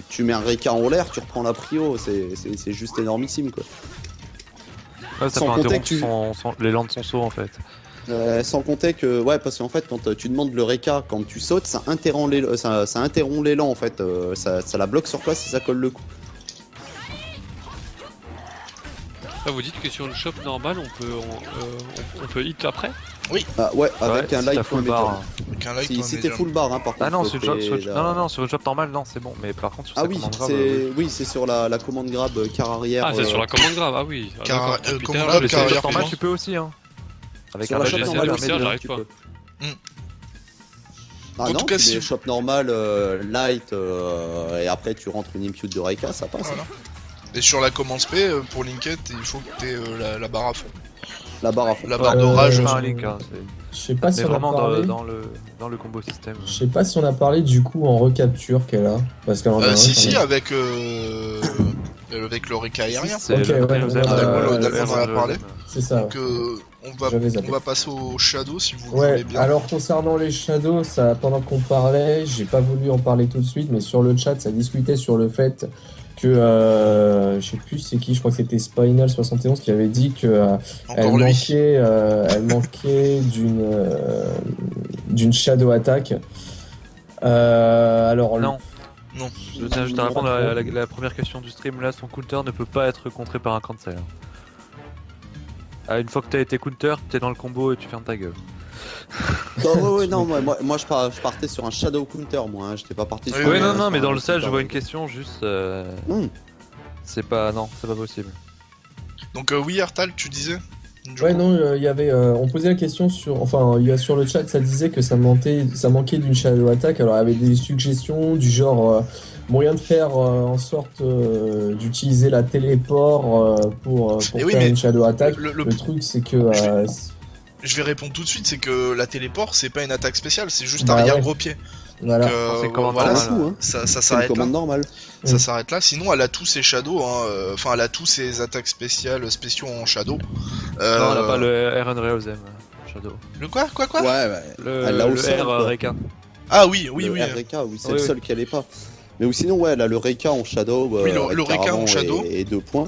Speaker 3: tu mets un Reka en l'air, tu reprends la prio. C'est juste énormissime quoi.
Speaker 2: Ouais, ça
Speaker 3: Sans
Speaker 2: peut
Speaker 3: compter
Speaker 2: interrompre
Speaker 3: que
Speaker 2: l'élan de son saut en fait.
Speaker 3: Sans compter que, ouais, parce qu'en fait, quand tu demandes le Reka, quand tu sautes, ça interrompt l'élan en fait. Ça la bloque sur place et ça colle le coup.
Speaker 5: Ah, vous dites que sur le shop normal, on peut hit après?
Speaker 3: Ah, ouais, avec
Speaker 2: Ouais,
Speaker 3: un
Speaker 2: si t'as
Speaker 3: light
Speaker 2: full
Speaker 3: point
Speaker 2: bar.
Speaker 3: médium.
Speaker 1: Avec un light
Speaker 3: Si,
Speaker 1: ou un
Speaker 3: si t'es
Speaker 1: medium.
Speaker 3: full bar, hein, par contre.
Speaker 2: Ah non,
Speaker 3: faut
Speaker 2: sur
Speaker 3: que
Speaker 2: le job,
Speaker 3: t'aies
Speaker 2: non, sur le job normal, non, c'est bon. Mais par contre, sur
Speaker 3: Ah
Speaker 2: sa
Speaker 3: oui,
Speaker 2: commande grave, oui.
Speaker 3: oui, c'est sur la commande grab car arrière.
Speaker 5: Ah, c'est sur la commande grave, ah oui. Ah,
Speaker 1: Car-
Speaker 5: d'accord.
Speaker 1: commande
Speaker 5: Putain,
Speaker 1: grave,
Speaker 5: mais
Speaker 2: Sur
Speaker 1: car
Speaker 2: le
Speaker 5: c'est
Speaker 2: job
Speaker 1: arrière,
Speaker 2: normal,
Speaker 1: paiement.
Speaker 2: tu peux aussi, hein. Avec
Speaker 3: Sur
Speaker 2: un
Speaker 3: la
Speaker 2: badge
Speaker 3: shop
Speaker 5: j'ai
Speaker 2: GSM,
Speaker 3: normale,
Speaker 5: essayé,
Speaker 2: un
Speaker 3: medium,
Speaker 5: j'arrive
Speaker 3: tu
Speaker 5: pas.
Speaker 3: peux. Ah
Speaker 1: En
Speaker 3: non,
Speaker 1: tout cas,
Speaker 3: tu
Speaker 1: si-
Speaker 3: mets shop normal, light, et après tu rentres une impute de Reka, ça passe.
Speaker 1: Voilà. Et sur la commande spé, pour Linked, il faut que t'aies la barre à fond.
Speaker 3: La barre à fond.
Speaker 1: La barre
Speaker 2: Ouais,
Speaker 1: d'orage.
Speaker 2: c'est pas un link, hein,
Speaker 4: Je sais pas
Speaker 2: mais
Speaker 4: si on a
Speaker 2: vraiment
Speaker 4: parlé.
Speaker 2: dans le combo système.
Speaker 4: Je sais pas si on a parlé du coup en recapture qu'elle a. Parce qu'elle en a un,
Speaker 1: Si,
Speaker 4: quand
Speaker 1: si,
Speaker 4: même.
Speaker 1: avec le Reka aérien.
Speaker 2: C'est
Speaker 4: Ok,
Speaker 2: le
Speaker 4: ouais,
Speaker 2: Reusem,
Speaker 4: ouais,
Speaker 1: ouais,
Speaker 2: le
Speaker 1: ouais, on en a parlé.
Speaker 4: C'est ça.
Speaker 1: Donc
Speaker 4: J'avais zappé.
Speaker 1: on va passer au Shadow si vous
Speaker 4: Ouais,
Speaker 1: voulez bien.
Speaker 4: alors concernant les Shadows, ça, pendant qu'on parlait, j'ai pas voulu en parler tout de suite, mais sur le chat, ça discutait sur le fait que, je sais plus c'est qui, je crois que c'était Spinal71 qui avait dit que
Speaker 1: Encore lui.
Speaker 4: elle manquait d'une Shadow Attack. Alors,
Speaker 2: Non.
Speaker 1: Non.
Speaker 2: Je tiens juste à répondre à la première question du stream. Là, son counter ne peut pas être contré par un cancel. Ah, une fois que t'as été counter, t'es dans le combo et tu fermes ta gueule.
Speaker 3: Non, ouais, non, moi je partais sur un shadow counter, moi, hein, j'étais pas parti sur
Speaker 2: Oui,
Speaker 3: un-
Speaker 2: non, mais
Speaker 3: sur
Speaker 2: dans
Speaker 3: un
Speaker 2: le stage, je
Speaker 3: counter.
Speaker 2: vois une question juste. C'est pas. Non, c'est pas possible.
Speaker 1: Donc oui, Artal, tu disais du
Speaker 4: ouais,
Speaker 1: coup
Speaker 4: non, il y avait, on posait la question sur, enfin, il y a sur le chat, ça disait que ça manquait d'une Shadow Attack. Alors, il y avait des suggestions du genre moyen de faire en sorte d'utiliser la téléport pour
Speaker 1: Eh oui,
Speaker 4: faire
Speaker 1: mais
Speaker 4: une Shadow Attack.
Speaker 1: le-
Speaker 4: Le truc, c'est que
Speaker 1: Je vais répondre tout de suite, c'est que la téléport, c'est pas une attaque spéciale, c'est juste
Speaker 4: Bah
Speaker 1: arrière
Speaker 4: ouais.
Speaker 1: gros pied.
Speaker 4: voilà.
Speaker 2: c'est une commande
Speaker 1: voilà,
Speaker 3: D'un
Speaker 2: normale.
Speaker 3: coup, hein.
Speaker 1: ça
Speaker 3: C'est une
Speaker 1: s'arrête là.
Speaker 3: commande normale.
Speaker 1: Ça s'arrête là. Sinon, elle a tous ses shadows, hein, enfin, elle a tous ses attaques spéciaux en shadow.
Speaker 2: Non, elle a pas le R Reusem, Shadow.
Speaker 1: Le quoi
Speaker 3: Ouais, ouais.
Speaker 2: Le,
Speaker 3: Elle l'a au
Speaker 2: le
Speaker 3: sol,
Speaker 2: R
Speaker 3: quoi.
Speaker 2: Reka.
Speaker 1: Ah oui, oui,
Speaker 3: Le
Speaker 1: oui.
Speaker 3: RK, oui, c'est
Speaker 2: Oui,
Speaker 3: le
Speaker 2: oui.
Speaker 3: seul qu'elle est pas. Mais ou sinon, ouais, elle a le Reka en shadow.
Speaker 1: Oui, le
Speaker 3: avec
Speaker 1: Reka en
Speaker 3: Caravan
Speaker 1: shadow.
Speaker 3: Et 2 points.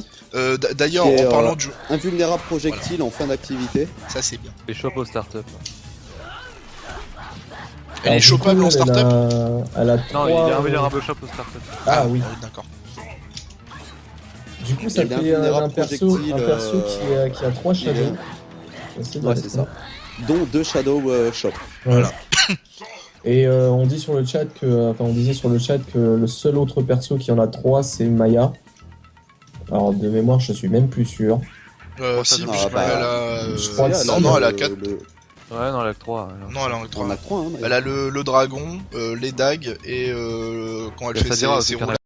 Speaker 1: D'ailleurs,
Speaker 3: Qui est,
Speaker 1: en parlant du.
Speaker 3: Invulnérable projectile en fin d'activité.
Speaker 1: Ça, c'est bien.
Speaker 2: Et shop au startup.
Speaker 1: Elle est
Speaker 4: du
Speaker 1: chopable
Speaker 4: coup,
Speaker 1: en startup.
Speaker 4: Elle a
Speaker 2: Non,
Speaker 4: trois,
Speaker 2: il est invulnérable shop au startup.
Speaker 4: Ah oui.
Speaker 1: D'accord.
Speaker 4: Du coup, ça
Speaker 3: Il est
Speaker 4: fait
Speaker 3: invulnérable
Speaker 4: un perso
Speaker 3: projectile,
Speaker 4: qui a 3 Shadows.
Speaker 3: Ouais, c'est ça. Dont 2 shadow shop.
Speaker 4: Voilà. Et on dit sur le chat que, enfin, on disait sur le chat que le seul autre perso qui en a 3, c'est Maya. Alors de mémoire, je suis même plus sûr.
Speaker 1: Si,
Speaker 2: Ah,
Speaker 1: puisque
Speaker 3: bah,
Speaker 1: elle a.
Speaker 4: je crois que
Speaker 3: Si,
Speaker 1: non, non, elle a 4.
Speaker 2: Ouais, non, elle a que 3.
Speaker 1: Non, elle a 3.
Speaker 3: On a 3, hein,
Speaker 1: Elle a le dragon, les dagues et quand elle
Speaker 2: Ça
Speaker 1: fait
Speaker 2: dira
Speaker 1: ses
Speaker 2: aussi qu'il y en a
Speaker 1: roulades.